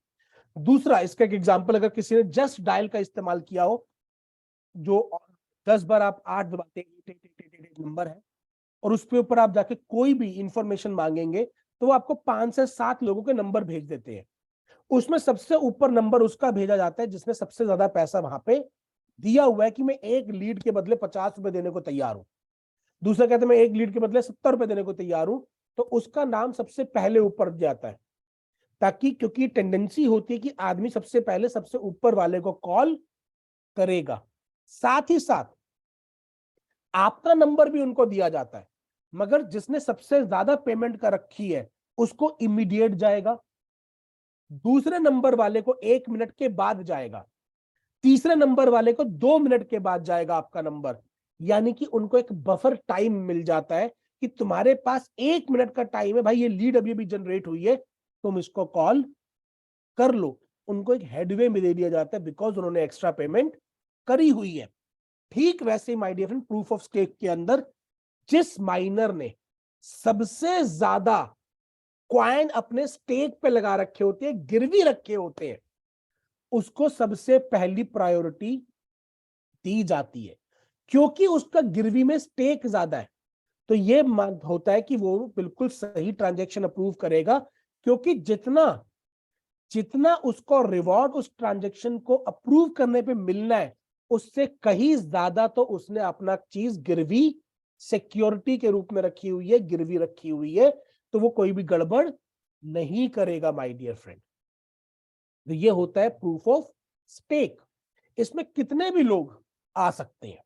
दूसरा, इसका एक एग्जांपल, अगर किसी ने जस्ट डायल का इस्तेमाल किया हो, जो 10 बार आप 8 दबाते नंबर है, और उसके ऊपर आप जाके कोई भी इंफॉर्मेशन मांगेंगे तो वो आपको 5 से 7 लोगों के नंबर भेज देते हैं। उसमें सबसे ऊपर नंबर उसका भेजा जाता है जिसने सबसे ज्यादा पैसा वहां पे दिया हुआ है, कि मैं एक लीड के बदले 50 रुपए देने को तैयार हूं। दूसरा कहते हैं मैं एक लीड के बदले 70 रुपए देने को तैयार हूं। तो उसका नाम सबसे पहले ऊपर जाता है, ताकि, क्योंकि टेंडेंसी होती है कि आदमी सबसे पहले सबसे ऊपर वाले को कॉल करेगा। साथ ही साथ आपका नंबर भी उनको दिया जाता है, मगर जिसने सबसे ज्यादा पेमेंट कर रखी है उसको इमीडिएट जाएगा, दूसरे नंबर वाले को 1 मिनट के बाद जाएगा, तीसरे नंबर वाले को 2 मिनट के बाद जाएगा आपका नंबर। यानी कि उनको एक बफर टाइम मिल जाता है कि तुम्हारे पास 1 मिनट का टाइम है भाई, ये लीड अभी अभी जनरेट हुई है, तुम इसको कॉल कर लो। उनको एक हेडवे में दे दिया जाता है, बिकॉज उन्होंने एक्स्ट्रा पेमेंट करी हुई है। ठीक वैसे my dear friend, proof of stake के अंदर जिस माइनर ने सबसे ज्यादा क्वाइन अपने स्टेक पे लगा रखे होते हैं, गिरवी रखे होते हैं, उसको सबसे पहली प्रायोरिटी दी जाती है, क्योंकि उसका गिरवी में स्टेक ज्यादा है। तो ये होता है कि वो बिल्कुल सही ट्रांजैक्शन अप्रूव करेगा, क्योंकि जितना जितना उसको रिवॉर्ड उस ट्रांजैक्शन को अप्रूव करने पे मिलना है, उससे कहीं ज्यादा तो उसने अपना चीज गिरवी, सिक्योरिटी के रूप में रखी हुई है, गिरवी रखी हुई है, तो वो कोई भी गड़बड़ नहीं करेगा माय डियर फ्रेंड। तो ये होता है प्रूफ ऑफ स्टेक। इसमें कितने भी लोग आ सकते हैं,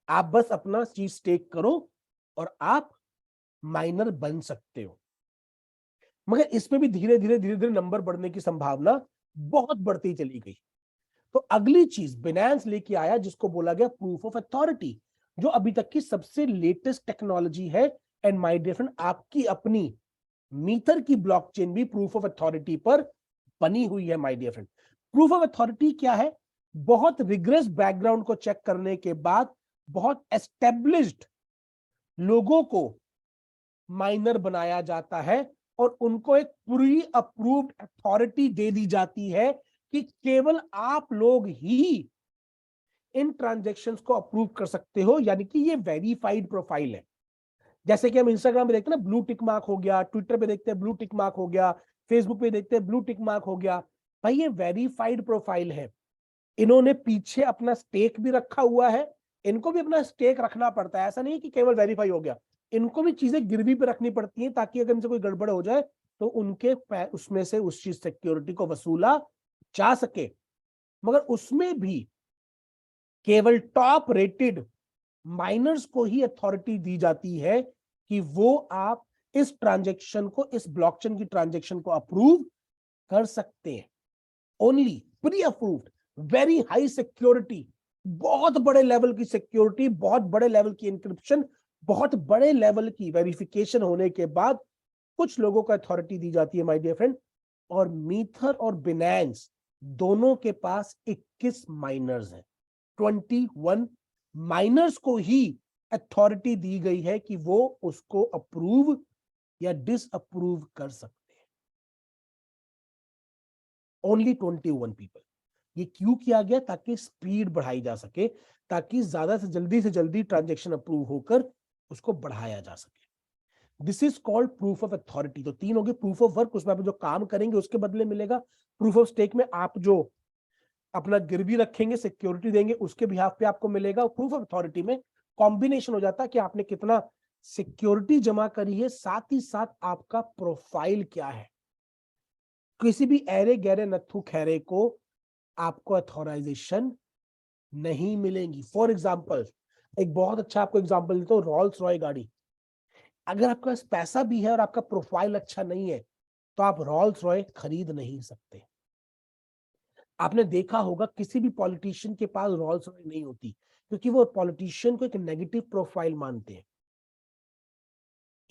आप बस अपना चीज स्टेक करो और आप माइनर बन सकते हो। मगर इसमें भी धीरे धीरे नंबर बढ़ने की संभावना बहुत बढ़ती चली गई। तो अगली चीज बिनांस लेके आया, जिसको बोला गया प्रूफ ऑफ अथॉरिटी, जो अभी तक की सबसे लेटेस्ट टेक्नोलॉजी है। एंड माय डियर फ्रेंड, आपकी अपनी मीटर की ब्लॉकचेन भी प्रूफ ऑफ अथॉरिटी पर बनी हुई है my dear friend. Proof of authority क्या है? बहुत रिग्रेस बैकग्राउंड को चेक करने के बाद बहुत एस्टेब्लिश्ड लोगों को माइनर बनाया जाता है, और उनको एक प्री अप्रूव्ड अथॉरिटी दे दी जाती है कि केवल आप लोग ही इन ट्रांजैक्शंस को अप्रूव कर सकते हो। यानी कि ये वेरीफाइड प्रोफाइल है। जैसे कि हम इंस्टाग्राम पे देखते हैं ना, ब्लू टिक मार्क हो गया, ट्विटर पे देखते हैं ब्लू टिक मार्क हो गया, फेसबुक पे देखते हैं ब्लू टिक मार्क हो गया। भाई ये वेरीफाइड प्रोफाइल है। इन्होंने पीछे अपना स्टेक भी रखा हुआ है, इनको भी अपना स्टेक रखना पड़ता है, ऐसा नहीं है कि केवल वेरीफाई हो गया, इनको भी चीजें गिरवी पे रखनी पड़ती हैं ताकि अगर इनसे कोई गड़बड़ हो जाए तो उनके उसमें से उस चीज सिक्योरिटी को वसूला जा सके। मगर उसमें भी केवल टॉप रेटेड माइनर्स को ही अथॉरिटी दी जाती है कि वो आप इस ट्रांजैक्शन को, इस ब्लॉकचेन की ट्रांजैक्शन को अप्रूव कर सकते हैं। Only pre approved, very high security, बहुत बड़े लेवल की सिक्योरिटी, बहुत बड़े लेवल की इंक्रिप्शन, बहुत बड़े लेवल की वेरिफिकेशन होने के बाद कुछ लोगों को अथॉरिटी दी जाती है माय डियर फ्रेंड। और मीथर और बिनेंस दोनों के पास 21 माइनर्स हैं, 21 माइनर्स को ही अथॉरिटी दी गई है कि वो उसको अप्रूव या डिसअप्रूव कर सकते हैं। Only 21 people. ये क्यों किया गया? ताकि स्पीड बढ़ाई जा सके, ताकि ज्यादा से जल्दी ट्रांजैक्शन अप्रूव होकर उसको बढ़ाया जा सके। This is called proof of authority. तो तीन हो गए। प्रूफ ऑफ वर्क, उसमें आप जो काम करेंगे उसके बदले मिलेगा। प्रूफ ऑफ स्टेक में आप जो अपना गिरवी रखेंगे, सिक्योरिटी देंगे, उसके बिहाफ पे आपको मिलेगा। प्रूफ ऑफ अथॉरिटी में कॉम्बिनेशन हो जाता है कि आपने कितना सिक्योरिटी जमा करी है, साथ ही साथ आपका प्रोफाइल क्या है। किसी भी ऐरे गहरे नत्थु खैरे को आपको अथॉराइजेशन नहीं मिलेंगी। फॉर एग्जाम्पल, एक बहुत अच्छा आपको एग्जाम्पल देता हूँ, रॉल्स रॉय गाड़ी। अगर आपके पास पैसा भी है और आपका प्रोफाइल अच्छा नहीं है तो आप रॉल्स रॉय खरीद नहीं सकते। आपने देखा होगा किसी भी पॉलिटिशियन के पास रॉल्स रॉय नहीं होती, क्योंकि वो पॉलिटिशियन को एक नेगेटिव प्रोफाइल मानते हैं।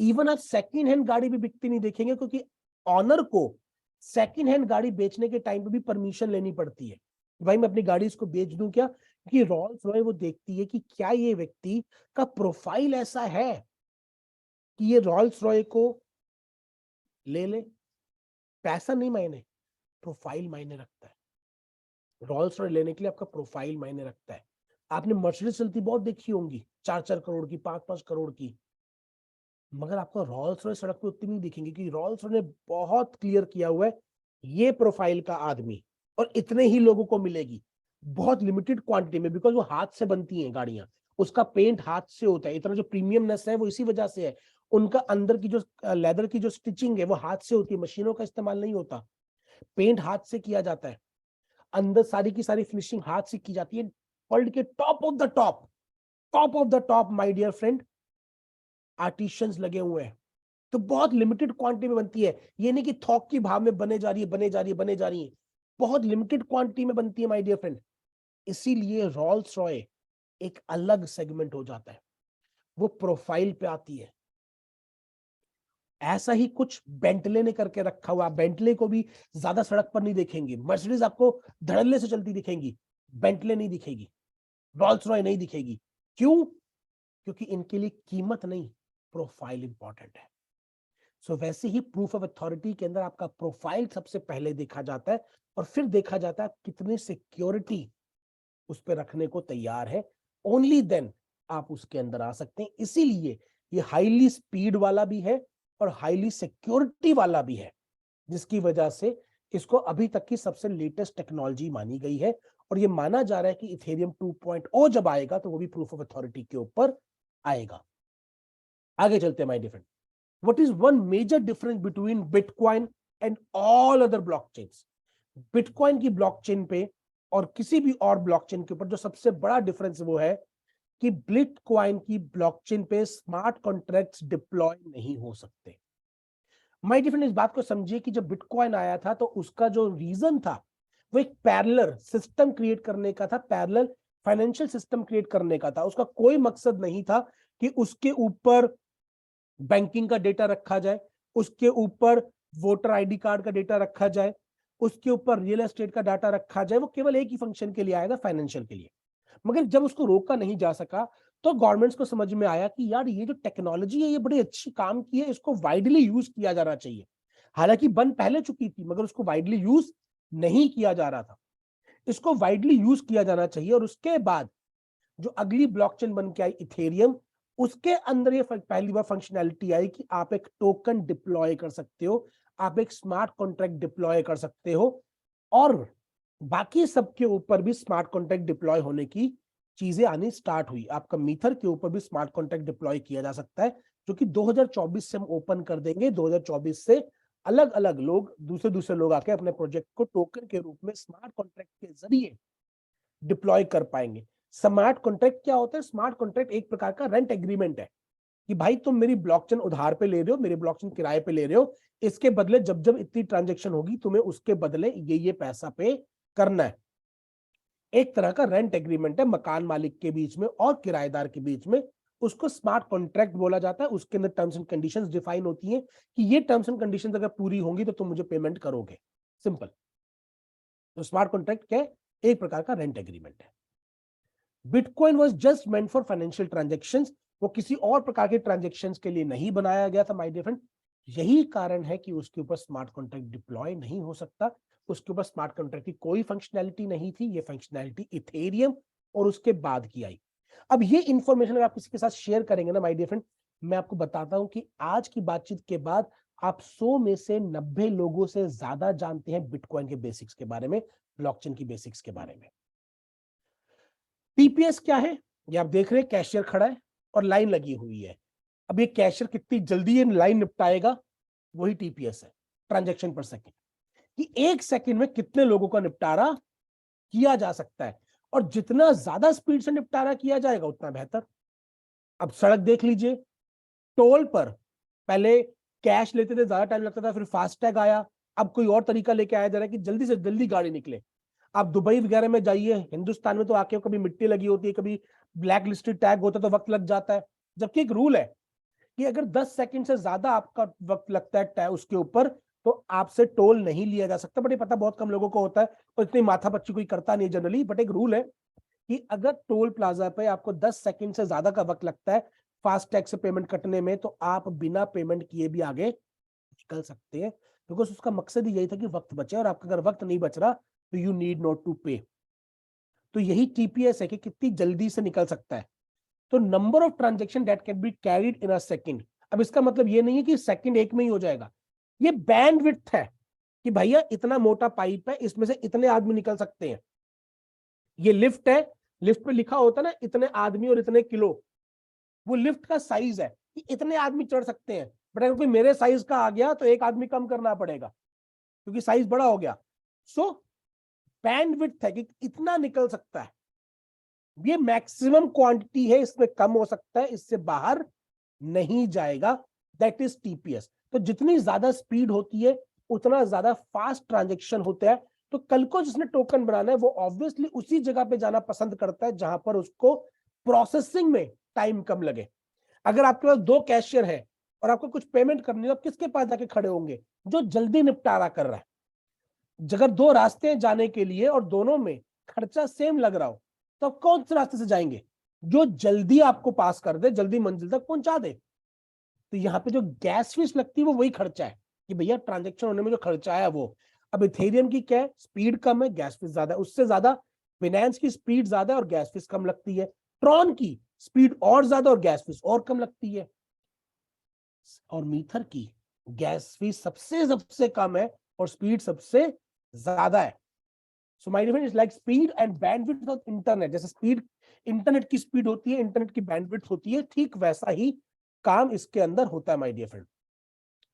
इवन आप सेकंड हैंड गाड़ी भी बिकती नहीं देखेंगे, क्योंकि ऑनर को सेकंड हैंड गाड़ी बेचने के टाइम पे भी परमिशन लेनी पड़ती है। भाई मैं अपनी गाड़ी इसको बेच दूं क्या? क्योंकि रॉल्स रॉय वो देखती है कि क्या ये व्यक्ति का प्रोफाइल ऐसा है कि ये रॉल्स रॉय को ले ले। पैसा नहीं मायने, प्रोफाइल मायने रखता है। रॉल्स रॉय लेने के लिए आपका प्रोफाइल मायने रखता है। आपने मर्सिडीज चलती बहुत देखी होंगी, 4-4 करोड़ की, 5-5 करोड़ की, मगर आपको रॉल्स रॉय सड़क पे उतनी नहीं दिखेंगी, क्योंकि रॉल्स रॉय ने बहुत क्लियर किया हुआ है ये प्रोफाइल का आदमी और इतने ही लोगों को मिलेगी, बहुत लिमिटेड क्वांटिटी में, बिकॉज वो हाथ से बनती हैं गाड़ियां, उसका पेंट हाथ से होता है। इतना जो प्रीमियमनेस है वो इसी वजह से है। उनका अंदर की जो लेदर की जो स्टिचिंग है वो हाथ से होती है, मशीनों का इस्तेमाल नहीं होता। पेंट हाथ से किया जाता है, अंदर सारी की सारी फिनिशिंग हाथ से की जाती है। वर्ल्ड के top of the top, top of the top my dear friend artisans लगे हुए हैं। तो बहुत लिमिटेड क्वांटिटी में बनती है, ये नहीं कि थोक की भाव में बने जा रही है, बने जा रही है, बहुत लिमिटेड क्वांटिटी में बनती है माय डियर फ्रेंड। इसीलिए रॉल्स रॉय एक अलग सेगमेंट हो जाता है, वो प्रोफाइल पे आती है। ऐसा ही कुछ बेंटले ने करके रखा हुआ। बेंटले को भी ज्यादा सड़क पर नहीं देखेंगे, मर्सिडीज आपको धड़ल्ले से चलती दिखेंगी, बेंटले नहीं दिखेगी, रॉल्स रॉय नहीं दिखेगी। क्यों? क्योंकि इनके लिए कीमत नहीं, प्रोफाइल इंपॉर्टेंट है। सो वैसे ही प्रूफ ऑफ अथॉरिटी के अंदर आपका प्रोफाइल सबसे पहले देखा जाता है और फिर देखा जाता है कितनी सिक्योरिटी उस पर रखने को तैयार है। ओनली देन आप उसके अंदर आ सकते हैं। इसीलिए ये हाईली स्पीड वाला भी है और हाईली सिक्योरिटी वाला भी है, जिसकी वजह से इसको अभी तक की सबसे लेटेस्ट टेक्नोलॉजी मानी गई है। और ये माना जा रहा है कि इथेरियम 2.0 जब आएगा तो वो भी प्रूफ ऑफ अथॉरिटी के ऊपर आएगा। आगे चलते हैं my different. What is one major difference between bitcoin and all other blockchains? Bitcoin की ब्लॉकचेन पे और किसी भी और ब्लॉकचेन के ऊपर जो सबसे बड़ा डिफरेंस वो है कि बिटकॉइन की ब्लॉकचेन पे स्मार्ट कॉन्ट्रैक्ट्स डिप्लॉय नहीं हो सकते। माय डिफरेंट, इस बात को समझिए कि जब बिटकॉइन आया था तो उसका जो रीजन था वो एक पैरेलल सिस्टम क्रिएट करने का था, पैरेलल फाइनेंशियल सिस्टम क्रिएट करने का था। उसका कोई मकसद नहीं था कि उसके ऊपर बैंकिंग का डेटा रखा जाए, उसके ऊपर वोटर आईडी कार्ड का डेटा रखा जाए, उसके ऊपर रियल एस्टेट का डाटा रखा जाए। वो केवल एक ही फंक्शन के लिए आएगा, फाइनेंशियल के लिए। मगर जब उसको रोका नहीं जा सका तो गवर्नमेंट्स को समझ में आया कि यार ये जो टेक्नोलॉजी है ये बड़ी अच्छी काम की है, इसको वाइडली यूज किया जाना चाहिए। हालांकि बन पहले चुकी थी मगर उसको वाइडली यूज नहीं किया जा रहा था, इसको वाइडली यूज किया जाना चाहिए। और उसके बाद जो अगली ब्लॉकचेन बन के आई इथेरियम, उसके अंदर ये पहली बार फंक्शनैलिटी आई कि आप एक टोकन डिप्लॉय कर सकते हो, आप एक स्मार्ट कॉन्ट्रैक्ट डिप्लॉय कर सकते हो। और बाकी सबके ऊपर भी स्मार्ट कॉन्ट्रैक्ट डिप्लॉय होने की चीजें आनी स्टार्ट हुई। आपका मीथर के ऊपर भी स्मार्ट कॉन्ट्रैक्ट डिप्लॉय किया जा सकता है, जो कि 2024 से हम ओपन कर देंगे। 2024 से अलग अलग लोग, दूसरे दूसरे लोग आके अपने प्रोजेक्ट को टोकन के रूप में स्मार्ट कॉन्ट्रैक्ट के जरिए डिप्लॉय कर पाएंगे। स्मार्ट कॉन्ट्रैक्ट क्या होता है? स्मार्ट कॉन्ट्रैक्ट एक प्रकार का रेंट एग्रीमेंट है कि भाई तुम मेरी ब्लॉकचेन उधार पे ले रहे हो, मेरी ब्लॉकचेन किराए पे ले रहे हो, इसके बदले जब जब इतनी ट्रांजेक्शन होगी तुम्हें उसके बदले ये पैसा पे करना है। एक तरह का रेंट एग्रीमेंट है मकान मालिक के बीच में और किराएदार के बीच में, उसको स्मार्ट कॉन्ट्रैक्ट बोला जाता है। उसके अंदर टर्म्स एंड कंडीशंस डिफाइन होती हैं कि ये टर्म्स एंड कंडीशंस अगर पूरी होंगी तो तुम मुझे पेमेंट करोगे। सिंपल। तो स्मार्ट कॉन्ट्रैक्ट क्या है? एक प्रकार का रेंट एग्रीमेंट है। Bitcoin was just meant for financial transaction, वो किसी और प्रकार के ट्रांजेक्शन के लिए नहीं बनाया गया था माय डियर फ्रेंड। यही कारण है कि उसके ऊपर स्मार्ट कॉन्ट्रैक्ट डिप्लॉय नहीं हो सकता। उसके ऊपर स्मार्ट कॉन्ट्रैक्ट की कोई फंक्शनैलिटी नहीं थी। ये फंक्शनैलिटी इथेरियम और उसके बाद की आई। अब ये इंफॉर्मेशन अगर आप किसी के साथ शेयर करेंगे ना माय डियर फ्रेंड, मैं आपको बताता हूं कि आज की बातचीत के बाद आप 100 में से 90 लोगों से ज्यादा जानते हैं बिटकॉइन के बेसिक्स के बारे में, ब्लॉकचेन की बेसिक्स के बारे में। टीपीएस क्या है? ये आप देख रहे हैं, कैशियर खड़ा है और लाइन लगी हुई है। अब ये कैशियर कितनी जल्दी ये लाइन निपटाएगा, वही टीपीएस है, ट्रांजैक्शन पर सेकंड, कि एक सेकंड में कितने लोगों का निपटारा किया जा सकता है। और जितना ज्यादा स्पीड से निपटारा किया जाएगा उतना बेहतर। अब सड़क देख लीजिए, टोल पर पहले कैश लेते थे, ज्यादा टाइम लगता था, फिर फास्टैग आया। अब कोई और तरीका लेके आया जा रहा है कि जल्दी से जल्दी गाड़ी निकले। आप दुबई वगैरह में जाइए, हिंदुस्तान में तो आके कभी मिट्टी लगी होती है, कभी ब्लैक लिस्टेड टैग होता है, तो वक्त लग जाता है। जबकि एक रूल है कि अगर 10 सेकंड से ज्यादा आपका वक्त लगता है टैग उसके ऊपर, तो आपसे टोल नहीं लिया जा सकता। बट ये पता बहुत कम लोगों को होता है और इतनी माथापच्ची कोई करता नहीं जनरली। बट एक रूल है कि अगर टोल प्लाजा पे आपको 10 सेकंड से ज्यादा का वक्त लगता है फास्ट टैग से पेमेंट कटने में, तो आप बिना पेमेंट किए भी आगे निकल सकते हैं। बिकॉज उसका मकसद ही यही था कि वक्त बचे, और आपका अगर वक्त नहीं बच रहा तो यू नीड नॉट टू पे। तो यही टीपीएस है कि कितनी जल्दी से निकल सकता है। तो number of transaction that can be carried in a second. अब इसका मतलब ये नहीं है कि सेकंड एक में ही हो जाएगा। ये बैंडविड्थ है कि भैया इतना मोटा पाइप है, इसमें से इतने आदमी निकल सकते हैं। ये लिफ्ट है, लिफ्ट पे लिखा होता है ना इतने आदमी और इतने किलो, वो लिफ्ट का साइज है कि इतने आदमी चढ़ सकते हैं। बट अगर कोई मेरे साइज का आ गया तो एक आदमी कम करना पड़ेगा क्योंकि साइज बड़ा हो गया। सो बैंडविड्थ है कि इतना निकल सकता है। ये मैक्सिमम क्वांटिटी है, इसमें कम हो सकता है, इससे बाहर नहीं जाएगा। That is TPS. तो जितनी ज्यादा स्पीड होती है उतना ज्यादा फास्ट ट्रांजेक्शन होता है। तो कल को जिसने टोकन बनाना है वो ऑब्वियसली उसी जगह पे जाना पसंद करता है जहां पर उसको प्रोसेसिंग में टाइम कम लगे। अगर आपके पास 2 कैशियर है और आपको कुछ पेमेंट करनी है, आप किसके पास जाके खड़े होंगे? जो जल्दी निपटारा कर रहा है। अगर 2 रास्ते हैं जाने के लिए और दोनों में खर्चा सेम लग रहा हो, तो आप कौन से रास्ते से जाएंगे? जो जल्दी आपको पास कर दे, जल्दी मंजिल तक पहुंचा दे। तो यहाँ पे जो गैस फीस लगती है वो वही खर्चा है कि भैया ट्रांजेक्शन होने में जो खर्चा है वो। अब इथेरियम की क्या है? स्पीड कम है, गैस फीस ज्यादा है। उससे ज्यादा बिनांस की स्पीड ज्यादा है और गैस फीस कम लगती है। ट्रॉन की स्पीड और ज्यादा और गैस फीस और कम लगती है। और मीथर की गैस फीस सबसे सबसे कम है और स्पीड सबसे ज्यादा है। So my dear is like speed and bandwidth of internet. जैसे स्पीड इंटरनेट की स्पीड होती है, इंटरनेट की बैंडविड्थ होती है, ठीक वैसा ही काम इसके अंदर होता है माय डियर फ्रेंड।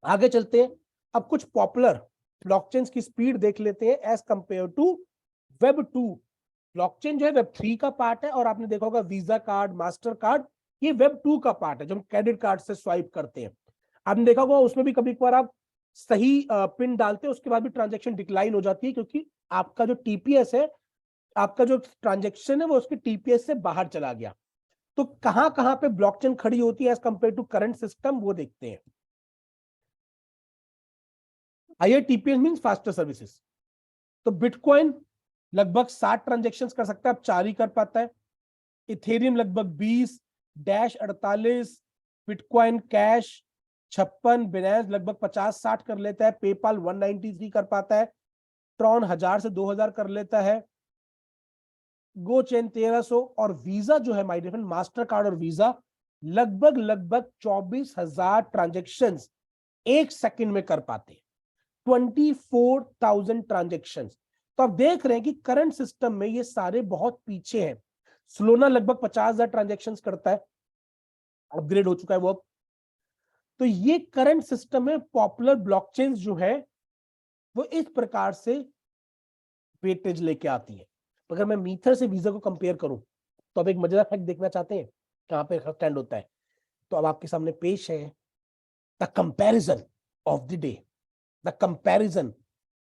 आगे चलते हैं, अब कुछ पॉपुलर ब्लॉकचेन की स्पीड देख लेते हैं as compare to web 2। Blockchain जो है वेब 3 का पार्ट है, और आपने देखा होगा वीजा कार्ड, मास्टर कार्ड, ये वेब 2 का पार्ट है जो हम क्रेडिट कार्ड से स्वाइप करते हैं। आपने देखा होगा उसमें भी कभी कभार आप सही पिन डालते हैं, उसके बाद भी ट्रांजेक्शन डिक्लाइन हो जाती है क्योंकि आपका जो टीपीएस है, आपका जो ट्रांजेक्शन है वो उसके टीपीएस से बाहर चला गया। तो कहां कहां पे ब्लॉकचेन खड़ी होती है as compare to current system, वो देखते हैं। Higher TPS means faster services. तो बिटकॉइन लगभग 60 ट्रांजेक्शन कर सकता है, अब 4 ही कर पाता है। इथेरियम लगभग 20, डैश 48, बिटकॉइन कैश 56, बिनांस लगभग 50-60 कर लेता है, पेपाल 193 कर पाता है, ट्रॉन 1000 से 2000 कर लेता है, गो चेन 1300, और वीजा जो है my dear friend, Mastercard और वीजा लगभग लगभग 24,000 ट्रांजेक्शन एक सेकंड में कर पाते हैं। 24,000 ट्रांजेक्शन। तो आप देख रहे हैं कि करंट सिस्टम में ये सारे बहुत पीछे हैं। सोलोना लगभग 50,000 ट्रांजेक्शन्स करता है, अपग्रेड हो चुका है वो अब। तो ये करंट सिस्टम में पॉपुलर ब्लॉकचेन्स जो है वो इस प्रकार से वेटेज लेके आती है। अगर मैं मीथर से वीजा को कंपेयर करूं तो अब एक मजेदार फैक्ट देखना चाहते हैं कहां पे स्टैंड होता है, तो अब आपके सामने पेश है the comparison of the day, the comparison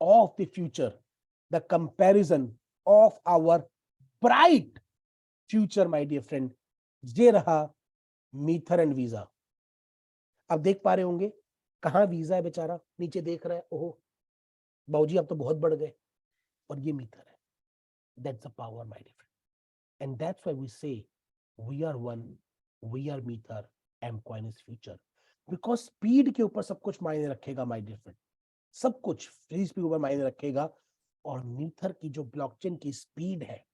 of the future, the comparison of our bright future my dear friend. ये रहा मीथर एंड वीजा। अब देख पा रहे होंगे कहां वीजा है, बेचारा नीचे देख रहा है, ओहो बाबूजी आप तो बहुत बढ़ गए, और ये मीथर है। That's the power my dear friend, and that's why we say we are one, we are Meether, M coin is future. Because speed के ऊपर सब कुछ मायने रखेगा माय डियर फ्रेंड, सब कुछ फ्री स्पीड के ऊपर मायने रखेगा। और मीथर की जो ब्लॉकचेन की स्पीड है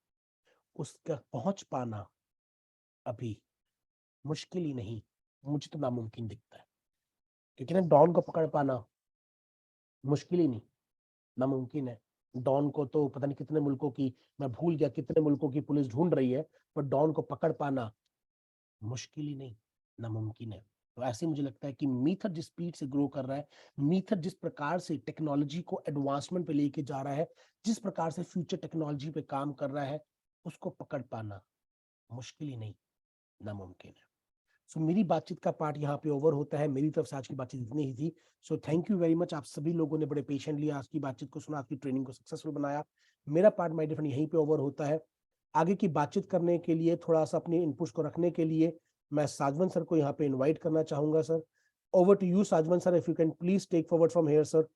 उसका पहुंच पाना अभी मुश्किल ही नहीं, मुझे तो नामुमकिन दिखता है। क्योंकि ना डॉन को पकड़ पाना मुश्किल ही नहीं, नामुमकिन है। डॉन को तो पता नहीं कितने मुल्कों की, मैं भूल गया कितने मुल्कों की पुलिस ढूंढ रही है, पर डॉन को पकड़ पाना मुश्किल ही नहीं, नामुमकिन है। तो ऐसे मुझे लगता है कि मीथर जिस स्पीड से ग्रो कर रहा है, मीथर जिस प्रकार से टेक्नोलॉजी को एडवांसमेंट पे लेके जा रहा है, जिस प्रकार से फ्यूचर टेक्नोलॉजी पे काम कर रहा है, उसको पकड़ पाना मुश्किल ही नहीं, नामुमकिन है। सो मेरी बातचीत का पार्ट यहाँ पे ओवर होता है। मेरी तरफ से आज की बातचीत इतनी ही थी। So thank you very much, आप सभी लोगों ने बड़े पेशेंटली आज की बातचीत को सुना, आपकी ट्रेनिंग को सक्सेसफुल बनाया। मेरा पार्ट माय डिफरेंट यहीं पे ओवर होता है। आगे की बातचीत करने के लिए, थोड़ा सा अपने इनपुट्स को रखने के लिए मैं साजवन सर को यहाँ पे इनवाइट करना चाहूंगा। Sir, over to you Sajwan sir, if you can please take forward from here sir.